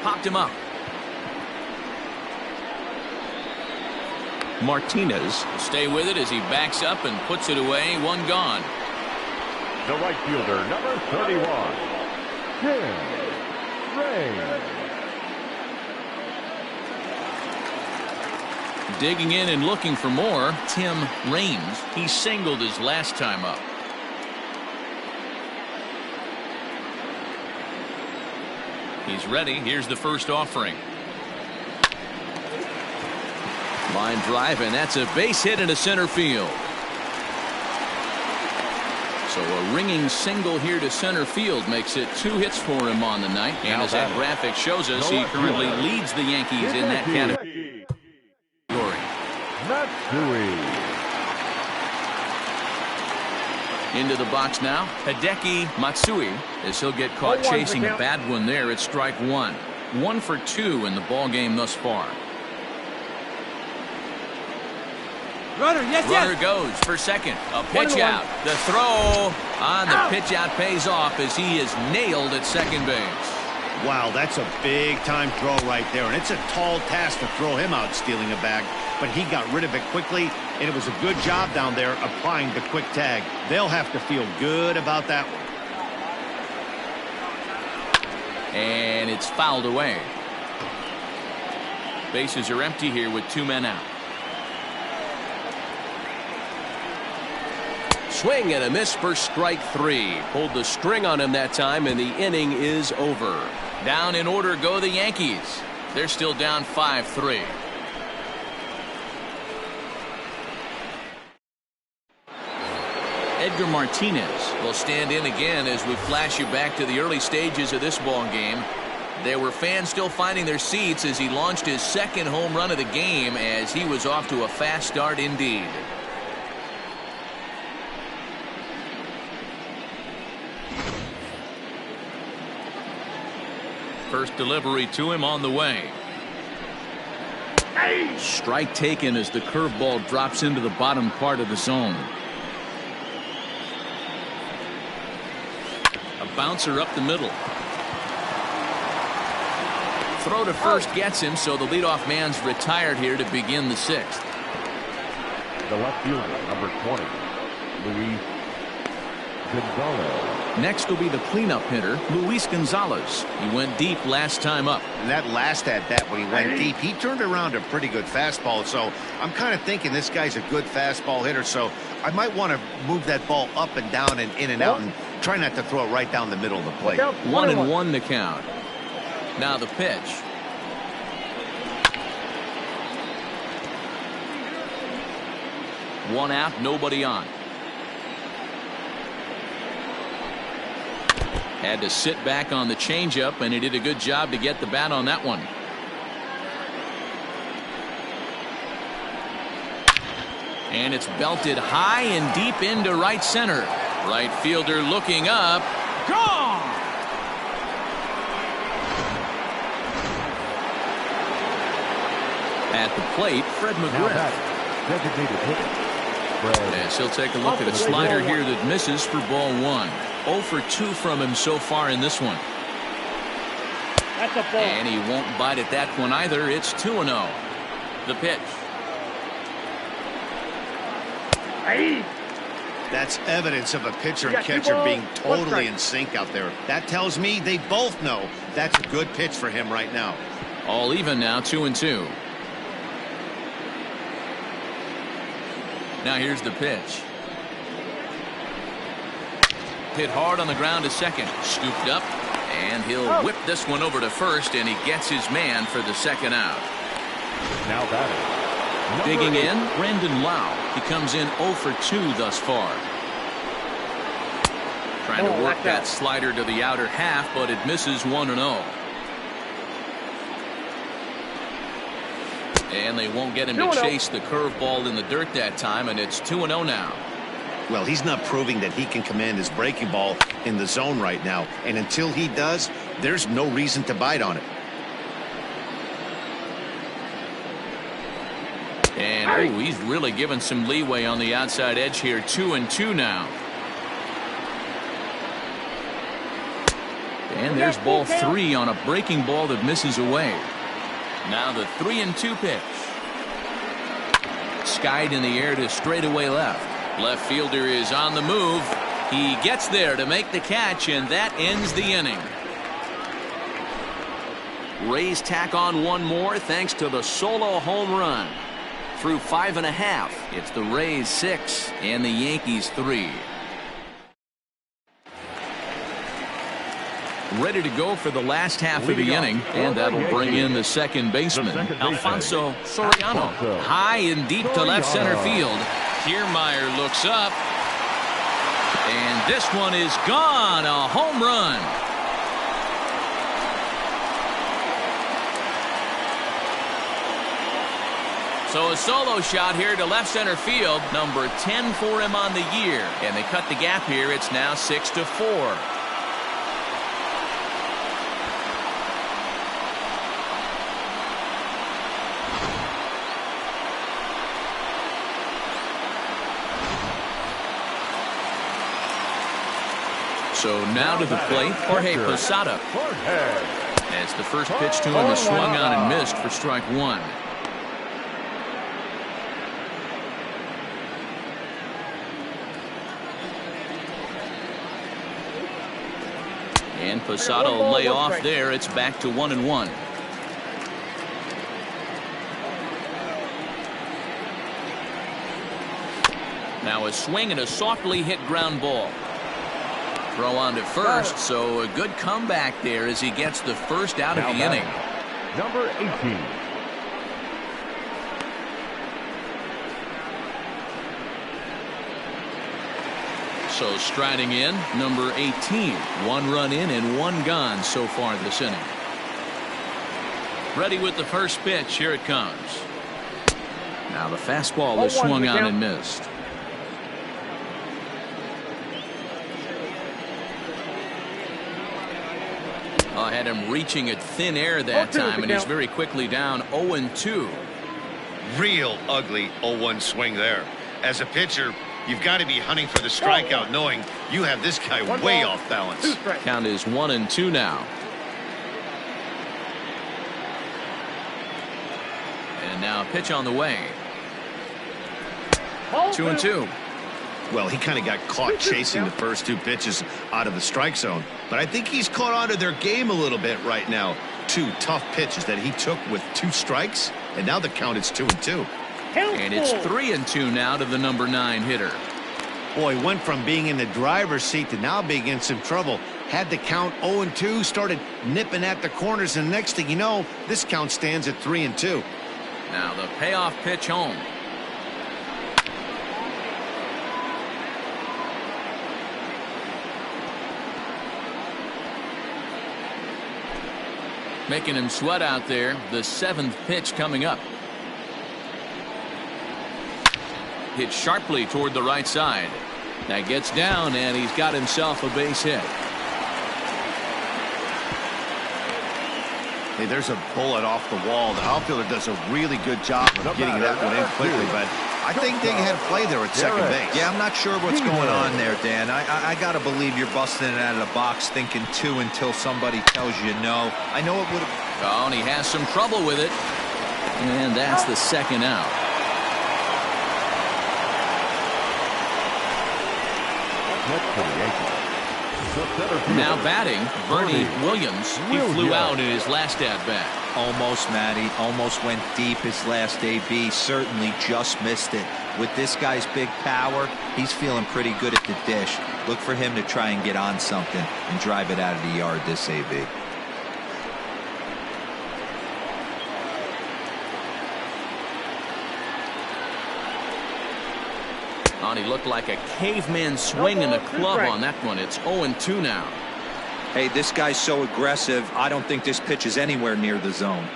Popped him up. Martinez will stay with it as he backs up and puts it away. 1 gone. The right fielder, number 31, Tim Rays. Digging in and looking for more, Tim Raines. He singled his last time up. He's ready. Here's the first offering. Line drive, and that's a base hit into center field. So a ringing single here to center field makes it 2 hits for him on the night. And as that graphic shows us, he currently leads the Yankees in that category. Into the box now, Hideki Matsui, as he'll get caught chasing a bad one there at strike 1. 1 for 2 in the ball game thus far. Runner goes for second. A pitch out. The throw on the pitch out pays off as he is nailed at second base. Wow, that's a big-time throw right there, and it's a tall task to throw him out stealing a bag, but he got rid of it quickly, and it was a good job down there applying the quick tag. They'll have to feel good about that one. And it's fouled away. Bases are empty here with 2 men out. Swing and a miss for strike 3. Pulled the string on him that time, and the inning is over. Down in order go the Yankees. They're still down 5-3. Edgar Martinez will stand in again as we flash you back to the early stages of this ball game. There were fans still finding their seats as he launched his second home run of the game, as he was off to a fast start indeed. First delivery to him on the way. Strike taken as the curveball drops into the bottom part of the zone. A bouncer up the middle. Throw to first gets him, so the leadoff man's retired here to begin the 6th. The left fielder, number 20, Luis Gonzalez. Next will be the cleanup hitter, Luis Gonzalez. He went deep last time up. And that last at bat when he went deep, he turned around a pretty good fastball. So I'm kind of thinking this guy's a good fastball hitter. So I might want to move that ball up and down and in and out and try not to throw it right down the middle of the plate. 1-1 the count. Now the pitch. One out, nobody on. Had to sit back on the changeup, and he did a good job to get the bat on that one. And it's belted high and deep into right center. Right fielder looking up. Gone! At the plate, Fred McGriff. Designated hitter. Yes, he'll take a look at a slider here that misses for ball 1. 0 for 2 from him so far in this one. That's a ball. And he won't bite at that one either. It's 2-0. The pitch. That's evidence of a pitcher and catcher being totally in sync out there. That tells me they both know that's a good pitch for him right now. All even now, 2-2. Now here's the pitch. Hit hard on the ground to second. Scooped up, and he'll whip this one over to first, and he gets his man for the second out. Now batting. Digging in, Brandon Lau. He comes in 0 for 2 thus far. Trying to work that slider to the outer half, but it misses 1-0. And they won't get him to chase the curveball in the dirt that time, and it's 2-0 now. Well, he's not proving that he can command his breaking ball in the zone right now. And until he does, there's no reason to bite on it. And he's really given some leeway on the outside edge here. 2-2 now. And there's ball 3 on a breaking ball that misses away. Now the 3-2 pitch. Skied in the air to straightaway left. Left fielder is on the move. He gets there to make the catch, and that ends the inning. Rays tack on one more thanks to the solo home run. Through 5.5, it's the Rays 6 and the Yankees 3. Ready to go for the last half of the inning, and that'll bring in the second baseman, Alfonso Soriano. High and deep to left center field. Kiermaier looks up, and this one is gone. A home run. So a solo shot here to left center field, number 10 for him on the year, and they cut the gap here. It's now 6-4. So now to the plate, Jorge Posada. As the first pitch to him is swung on and missed for strike one. And Posada will lay off there. It's back to 1-1. Now a swing and a softly hit ground ball. Throw on to first, so a good comeback there as he gets the first out of the inning. Number 18. So striding in, number 18. 1 run in and 1 gone so far this inning. Ready with the first pitch. Here it comes. Now the fastball is swung on and missed. Had him reaching at thin air that time, and he's very quickly down 0-2. Real ugly 0-1 swing there. As a pitcher, you've got to be hunting for the strikeout, knowing you have this guy way off balance. Count is 1-2 now. And now a pitch on the way. 2-2. Well, he kind of got caught chasing the first 2 pitches out of the strike zone. But I think he's caught on to their game a little bit right now. 2 tough pitches that he took with 2 strikes. And now the count is 2-2. And it's 3-2 now to the number 9 hitter. Boy, went from being in the driver's seat to now being in some trouble. Had the count 0-2, started nipping at the corners. And next thing you know, this count stands at 3-2. Now the payoff pitch home. Making him sweat out there. The 7th pitch coming up. Hit sharply toward the right side. That gets down, and he's got himself a base hit. Hey, there's a bullet off the wall. The outfielder does a really good job of getting that one in quickly, but I think they had a play there at second base. Yeah, I'm not sure what's going on there, Dan. I got to believe you're busting it out of the box thinking 2 until somebody tells you no. I know it would have. Oh, and he has some trouble with it. And that's the second out. Now batting, Bernie Williams. He flew out in his last at-bat. Almost, Matty. Almost went deep his last AB. Certainly just missed it. With this guy's big power, he's feeling pretty good at the dish. Look for him to try and get on something and drive it out of the yard this AB. He looked like a caveman swinging a club on that one. It's 0-2 now. Hey, this guy's so aggressive. I don't think this pitch is anywhere near the zone.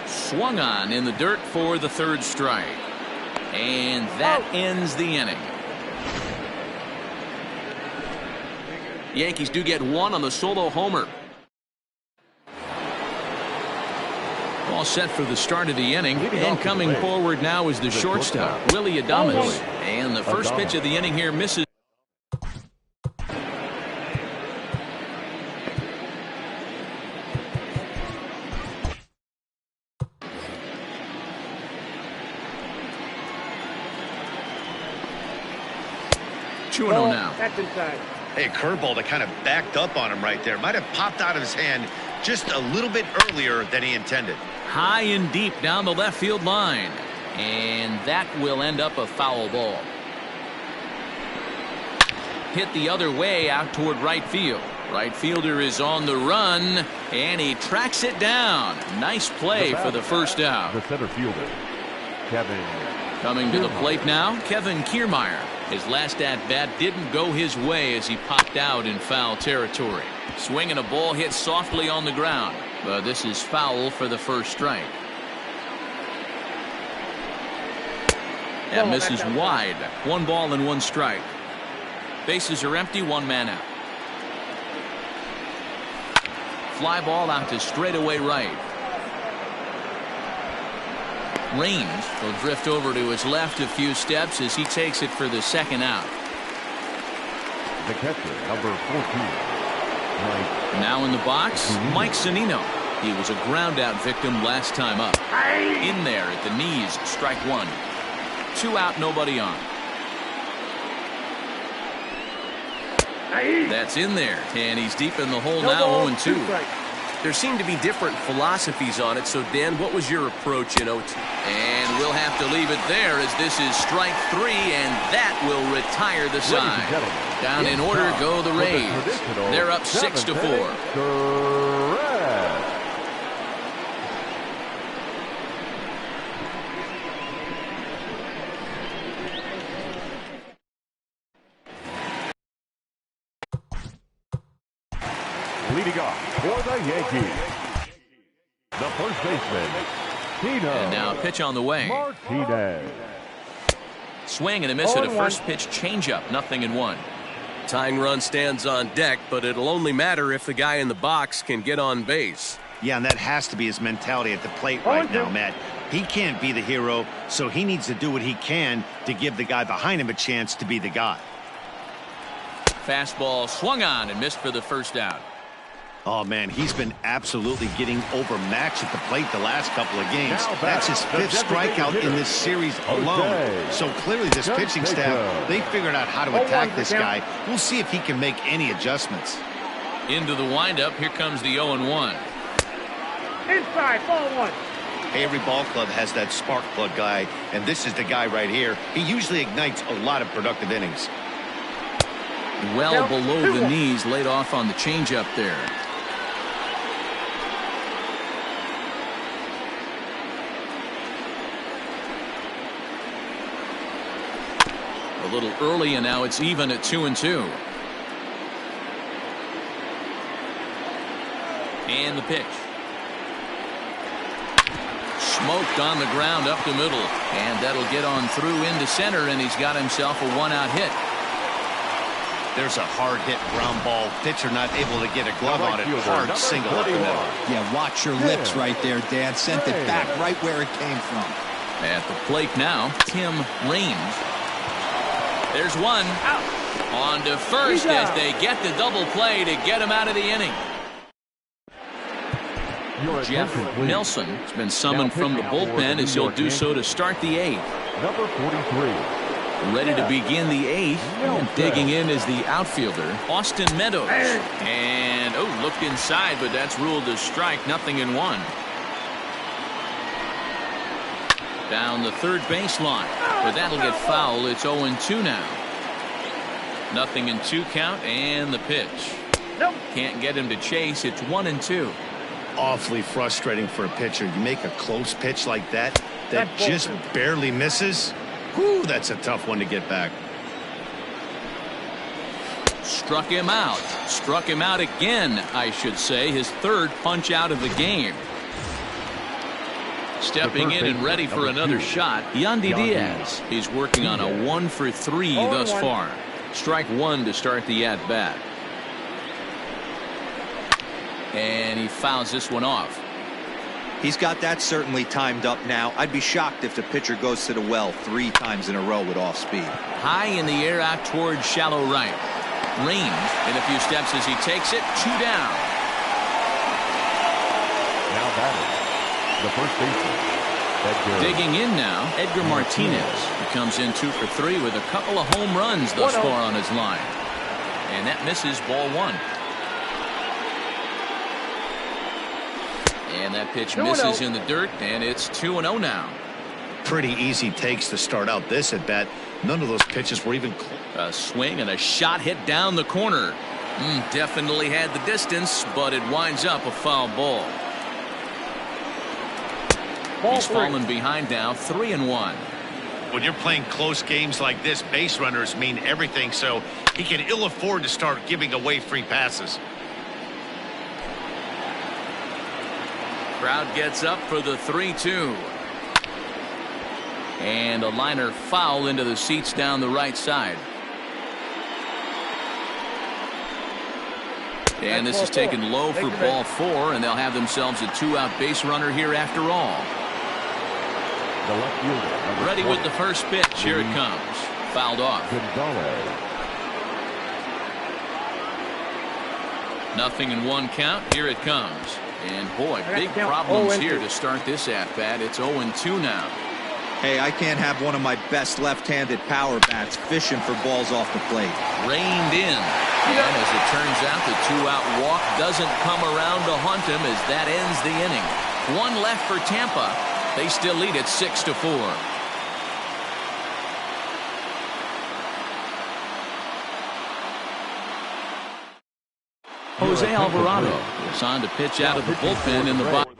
Swung on in the dirt for the 3rd strike. And that ends the inning. Yankees do get 1 on the solo homer. All set for the start of the inning, and coming forward now is the shortstop, Willie Adames. And the first pitch of the inning here misses. Two now. That's inside. Hey, a curveball that kind of backed up on him right there. Might have popped out of his hand just a little bit earlier than he intended. High and deep down the left field line. And that will end up a foul ball. Hit the other way out toward right field. Right fielder is on the run, and he tracks it down. Nice play for the first out. The center fielder, Kevin. Coming to the plate now, Kevin Kiermaier. His last at-bat didn't go his way as he popped out in foul territory. Swinging a ball hit softly on the ground, but this is foul for the first strike. That misses wide. 1 ball and 1 strike. Bases are empty, 1 man out. Fly ball out to straightaway right. Raines will drift over to his left a few steps as he takes it for the second out. The catcher, number 14. Now in the box, Mike Zunino. He was a ground out victim last time up. In there at the knees, strike 1. 2 out, nobody on. That's in there, and he's deep in the hole now, 0-2. There seem to be different philosophies on it, so Dan, what was your approach in 0-2? And we'll have to leave it there as this is strike 3, and that will retire the side. Down in order go the Rays. They're up 6-4. Leading off for the Yankees, the first baseman, Tino. And now a pitch on the way. Martinez. Swing and a miss at a first pitch changeup, 0-1. Tying run stands on deck, but it'll only matter if the guy in the box can get on base. Yeah, and that has to be his mentality at the plate right now, Matt. He can't be the hero, so he needs to do what he can to give the guy behind him a chance to be the guy. Fastball swung on and missed for the first out. Oh, man, he's been absolutely getting overmatched at the plate the last couple of games. That's his 5th strikeout in this series alone. So clearly this pitching staff, they figured out how to attack this guy. We'll see if he can make any adjustments. Into the windup, here comes the 0-1. Inside, ball 1. Every ball club has that spark plug guy, and this is the guy right here. He usually ignites a lot of productive innings. Well below the knees, laid off on the changeup there. A little early, and now it's even at 2-2. And the pitch. Smoked on the ground up the middle, and that'll get on through into center, and he's got himself a 1-out hit. There's a hard hit ground ball. Pitcher not able to get a glove on it. Hard single up the middle. Yeah, watch your lips right there, Dan. Sent it back right where it came from. At the plate now, Tim Raines. There's one. On to first as they get the double play to get him out of the inning. Jeff Nelson has been summoned from the bullpen as he'll do so to start the 8th. Number 43. Ready to begin the 8th, and digging in is the outfielder, Austin Meadows. And, looked inside, but that's ruled a strike, 0-1. Down the third baseline, but that'll get foul. It's 0-2 now. 0-2 count, and the pitch. Can't get him to chase. It's 1-2. Awfully frustrating for a pitcher. You make a close pitch like that just barely misses. Whew, that's a tough one to get back. Struck him out. Struck him out again, I should say. His 3rd punch out of the game. Stepping in and ready for another shot, Yandy Diaz. He's working on a 1-for-3 thus far. Strike 1 to start the at-bat. And he fouls this one off. He's got that certainly timed up now. I'd be shocked if the pitcher goes to the well 3 times in a row with off speed. High in the air out towards shallow right. Raines in a few steps as he takes it. 2 down. Now batting, the first baseman, Edgar. Digging in now, Edgar Martinez. He comes in 2 for 3 with a couple of home runs thus far on his line. And that misses, ball 1. And that pitch misses in the dirt, and it's 2-0 now. Pretty easy takes to start out this at bat. None of those pitches were even close. A swing and a shot hit down the corner. Definitely had the distance, but it winds up a foul ball. He's fallen behind now, 3-1. When you're playing close games like this, base runners mean everything, so he can ill afford to start giving away free passes. Crowd gets up for the 3-2. And a liner foul into the seats down the right side. And this is taken low for ball 4, and they'll have themselves a 2-out base runner here after all. The left fielder, Ready with the first pitch. Here it comes. Fouled off. Nothing in 1 count. Here it comes. And boy, big problems here to start this at-bat. It's 0-2 now. Hey, I can't have one of my best left-handed power bats fishing for balls off the plate. Reined in. And as it turns out, the 2-out walk doesn't come around to haunt him as that ends the inning. 1 left for Tampa. They still lead it 6-4. Jose Alvarado is on to pitch out of the bullpen in the box.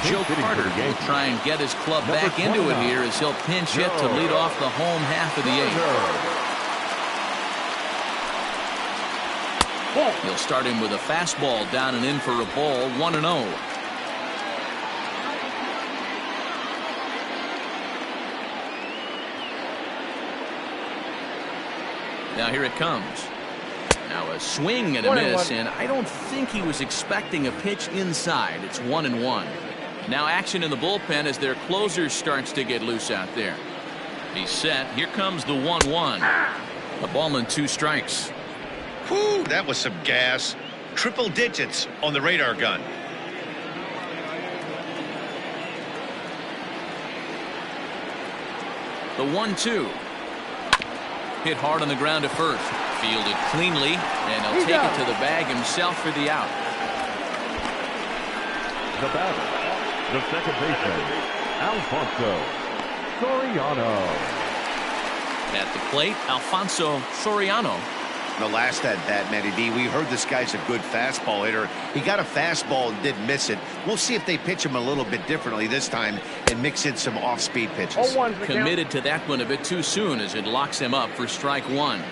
Joe Carter will try and get his club back into it here as he'll pinch hit to lead off the home half of the 8th. He'll start him with a fastball down and in for a ball, 1-0. Now here it comes. Now a swing and a miss, and I don't think he was expecting a pitch inside. It's 1-1. Now action in the bullpen as their closer starts to get loose out there. He's set. Here comes the 1-1. A ball and 2 strikes. Whew, that was some gas. Triple digits on the radar gun. The 1-2. Hit hard on the ground to first. Fielded cleanly, and he'll take it to the bag himself for the out. The batter, the second baseman, Alfonso Soriano. At the plate, Alfonso Soriano. The last at bat, Matty D, we heard this guy's a good fastball hitter. He got a fastball and did miss it. We'll see if they pitch him a little bit differently this time and mix in some off-speed pitches. Committed to that one a bit too soon as it locks him up for strike 1.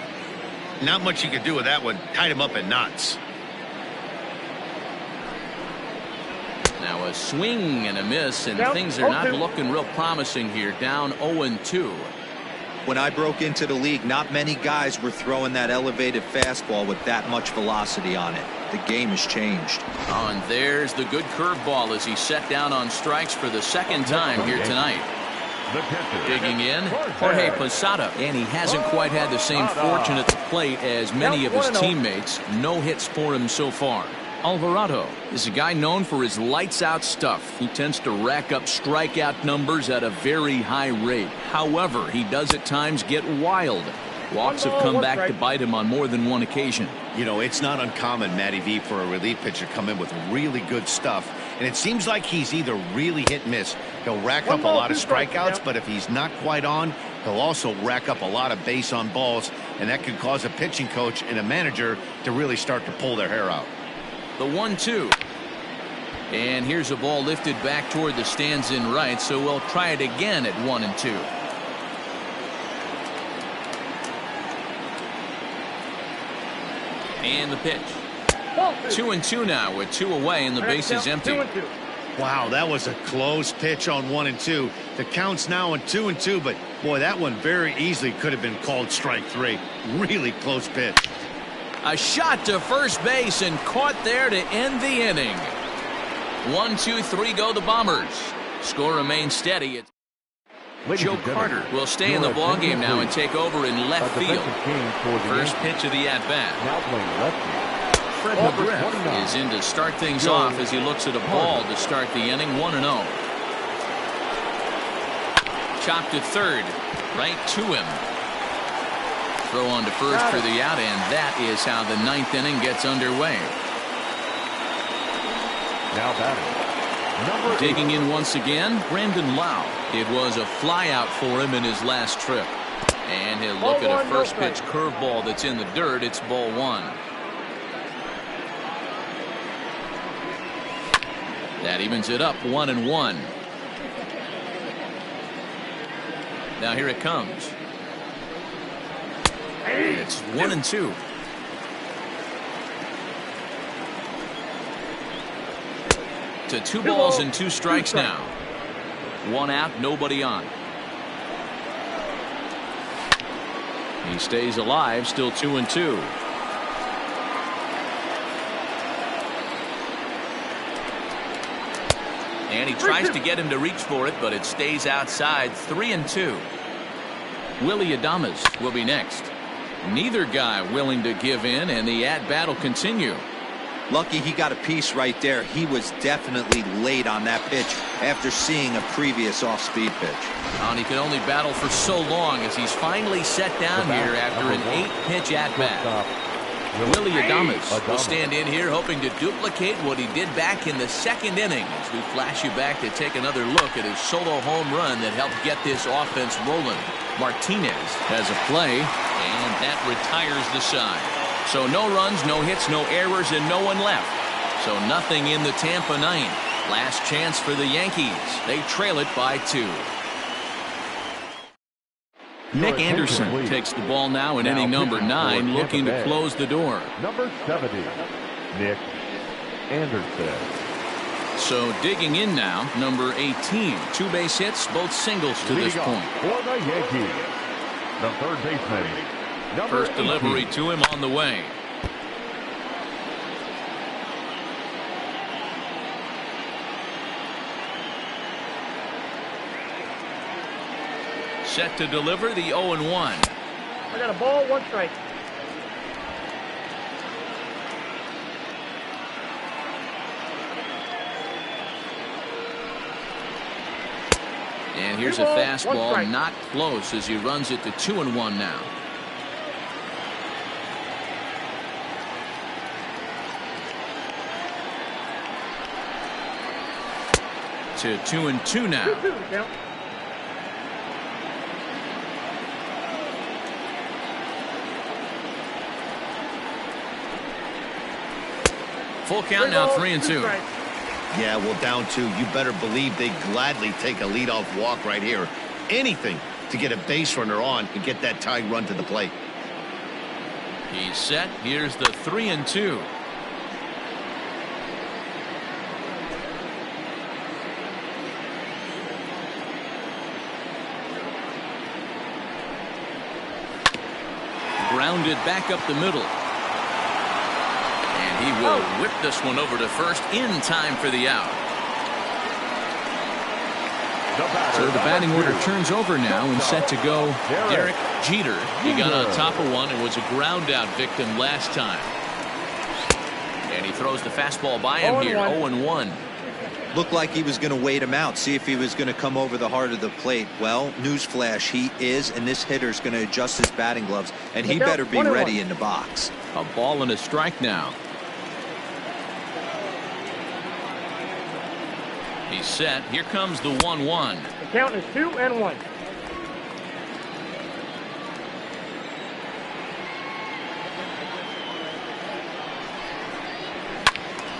Not much you could do with that one. Tied him up in knots. Now a swing and a miss, and things are not looking real promising here. Down 0-2. When I broke into the league, not many guys were throwing that elevated fastball with that much velocity on it. The game has changed. Oh, and there's the good curveball as he set down on strikes for the 2nd time here tonight. Digging in, Jorge Posada, and he hasn't quite had the same fortune at the plate as many of his teammates. No hits for him so far. Alvarado is a guy known for his lights-out stuff. He tends to rack up strikeout numbers at a very high rate. However, he does at times get wild. Walks have come back to bite him on more than one occasion. You know, it's not uncommon, Matty V, for a relief pitcher to come in with really good stuff. And it seems like he's either really hit and miss. He'll rack up a lot of strikeouts, but if he's not quite on, he'll also rack up a lot of base on balls. And that could cause a pitching coach and a manager to really start to pull their hair out. The 1-2. And here's a ball lifted back toward the stands in right, so we'll try it again at 1-2. And the pitch. 2-2 now with 2 away and the base is empty. Wow, that was a close pitch on 1-2. The count's now on 2-2, but boy, that one very easily could have been called strike 3. Really close pitch. A shot to first base and caught there to end the inning. 1-2-3 go the Bombers. Score remains steady. Joe Carter will stay in the ballgame now and take over in left field. First pitch of the at-bat. Fred McGriff is in to start things off as he looks at a ball to start the inning. 1-0. Chopped to third. Right to him. Throw on to first for the out, and that is how the ninth inning gets underway. Now batting. Digging in once again, Brandon Lau. It was a flyout for him in his last trip. And he'll look at a first pitch curveball that's in the dirt. It's ball one. That evens it up 1-1. Now here it comes. It's 1-2. To 2 balls and 2 strikes now. 1 out, nobody on. He stays alive, still 2-2. And he tries to get him to reach for it, but it stays outside. 3-2. Willie Adames will be next. Neither guy willing to give in, and the at-bat will continue. Lucky he got a piece right there. He was definitely late on that pitch after seeing a previous off-speed pitch. And he could only battle for so long as he's finally set down here after an 8-pitch at-bat. Willie Adames will stand in here hoping to duplicate what he did back in the second inning, as we flash you back to take another look at his solo home run that helped get this offense rolling. Martinez has a play, and that retires the side. So no runs, no hits, no errors, and no one left. So nothing in the Tampa ninth. Last chance for the Yankees. They trail it by 2. Nick Anderson takes the ball now in inning number 9, looking to close the door. Number 70, Nick Anderson. So digging in now, number 18. 2 base hits, both singles to this point. For the Yankees, the third baseman, number First delivery 18. to him on the way. Set to deliver the 0-1. I got a ball, 1 strike. And here's a fastball, not close, as he runs it to 2-1 now. To 2-2 now. 2-2 count. Full count now, 3-2. Yeah, well, down 2. You better believe they gladly take a leadoff walk right here. Anything to get a base runner on and get that tying run to the plate. He's set. Here's the 3-2. Grounded back up the middle. And he will whip this one over to first in time for the out. So the batting order turns over now and set to go Derek Jeter. He got on top of one and was a ground out victim last time. And he throws the fastball by him here. 0-1. Looked like he was going to wait him out, see if he was going to come over the heart of the plate. Well, newsflash, he is, and this hitter's going to adjust his batting gloves, and he better be ready in the box. A ball and a strike now. He's set. Here comes the 1-1. The count is 2-1.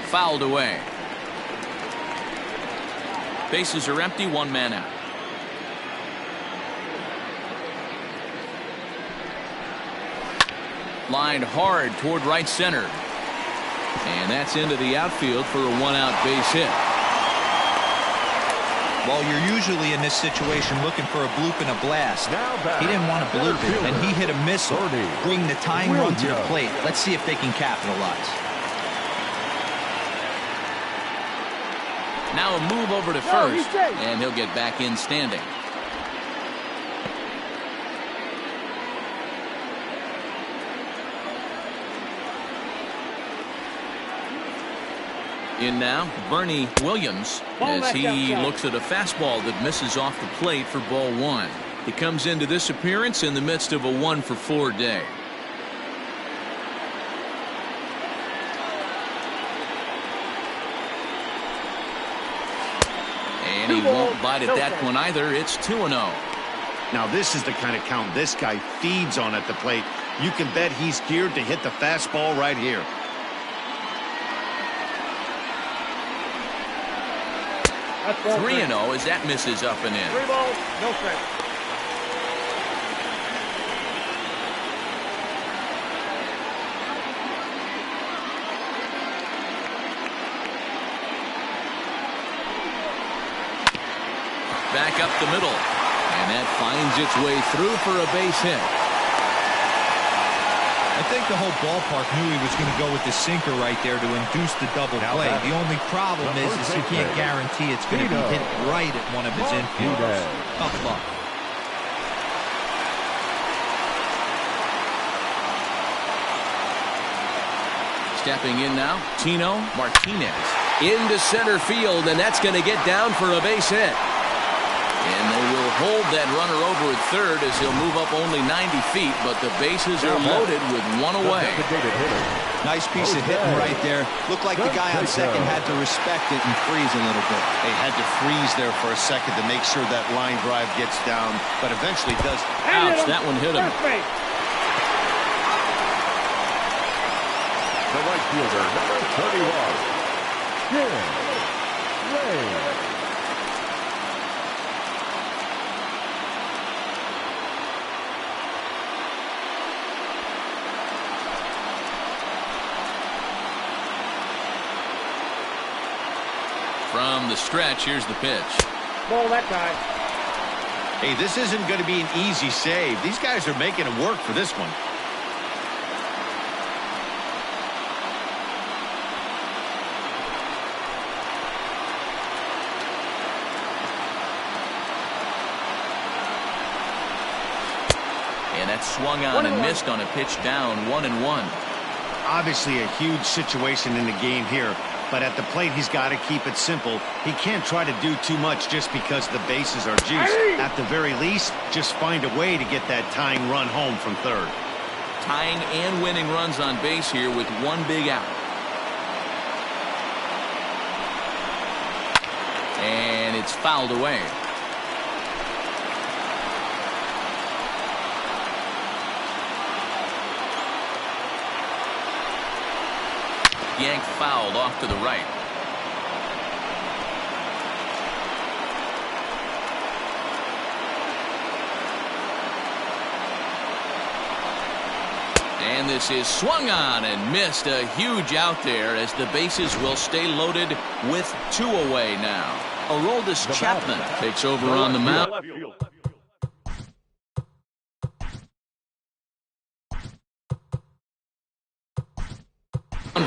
Fouled away. Bases are empty, 1 man out. Lined hard toward right center. And that's into the outfield for a 1-out base hit. Well, you're usually in this situation looking for a bloop and a blast. He didn't want to bloop it, and he hit a missile, bring the tying run to the plate. Let's see if they can capitalize. Now a move over to first, and he'll get back in standing. In now, Bernie Williams, as he looks at a fastball that misses off the plate for ball 1. He comes into this appearance in the midst of a 1-for-4 day. And he won't bite at that one either. It's 2-0. Now this is the kind of count this guy feeds on at the plate. You can bet he's geared to hit the fastball right here. That's ball 3-0 as that misses up and in. 3 balls, no strikes. Back up the middle. And that finds its way through for a base hit. I think the whole ballpark knew he was going to go with the sinker right there to induce the double play. The only problem is he can't guarantee it's going to be hit right at one of his infielders. Tough luck. Stepping in now, Tino Martinez. Into center field, and that's going to get down for a base hit. And they will hold that runner over at third as he'll move up only 90 feet, but the bases are loaded with one away. Nice piece of hitting right there. Looked like the guy on second had to respect it and freeze a little bit. They had to freeze there for a second to make sure that line drive gets down, but eventually does. Ouch, that one hit him. The right fielder, number 31, York Yankees. From the stretch, here's the pitch. Ball that time. Hey, this isn't going to be an easy save. These guys are making it work for this one. And that swung on and missed on a pitch down, 1-1. Obviously a huge situation in the game here, but at the plate he's got to keep it simple. He can't try to do too much just because the bases are juiced. At the very least, just find a way to get that tying run home from third. Tying and winning runs on base here with one big out. And it's fouled away. Yank fouled off to the right. And this is swung on and missed. A huge out there as the bases will stay loaded with two away now. Aroldis Chapman takes over on the mound.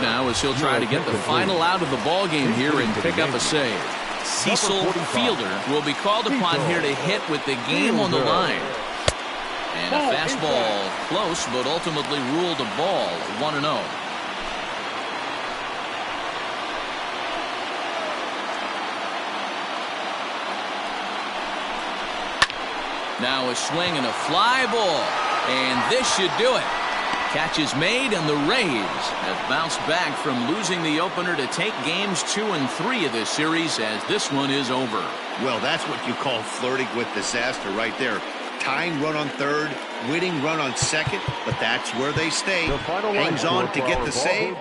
Now as he'll try to get the final out of the ball game here and pick up a save. Cecil Fielder will be called upon here to hit with the game on the line. And a fastball close, but ultimately ruled a ball, 1-0. Now a swing and a fly ball. And this should do it. Catch is made, and the Rays have bounced back from losing the opener to take games 2 and 3 of this series as this one is over. Well, that's what you call flirting with disaster right there. Tying run on third, winning run on second, but that's where they stay. Hangs on to get the save.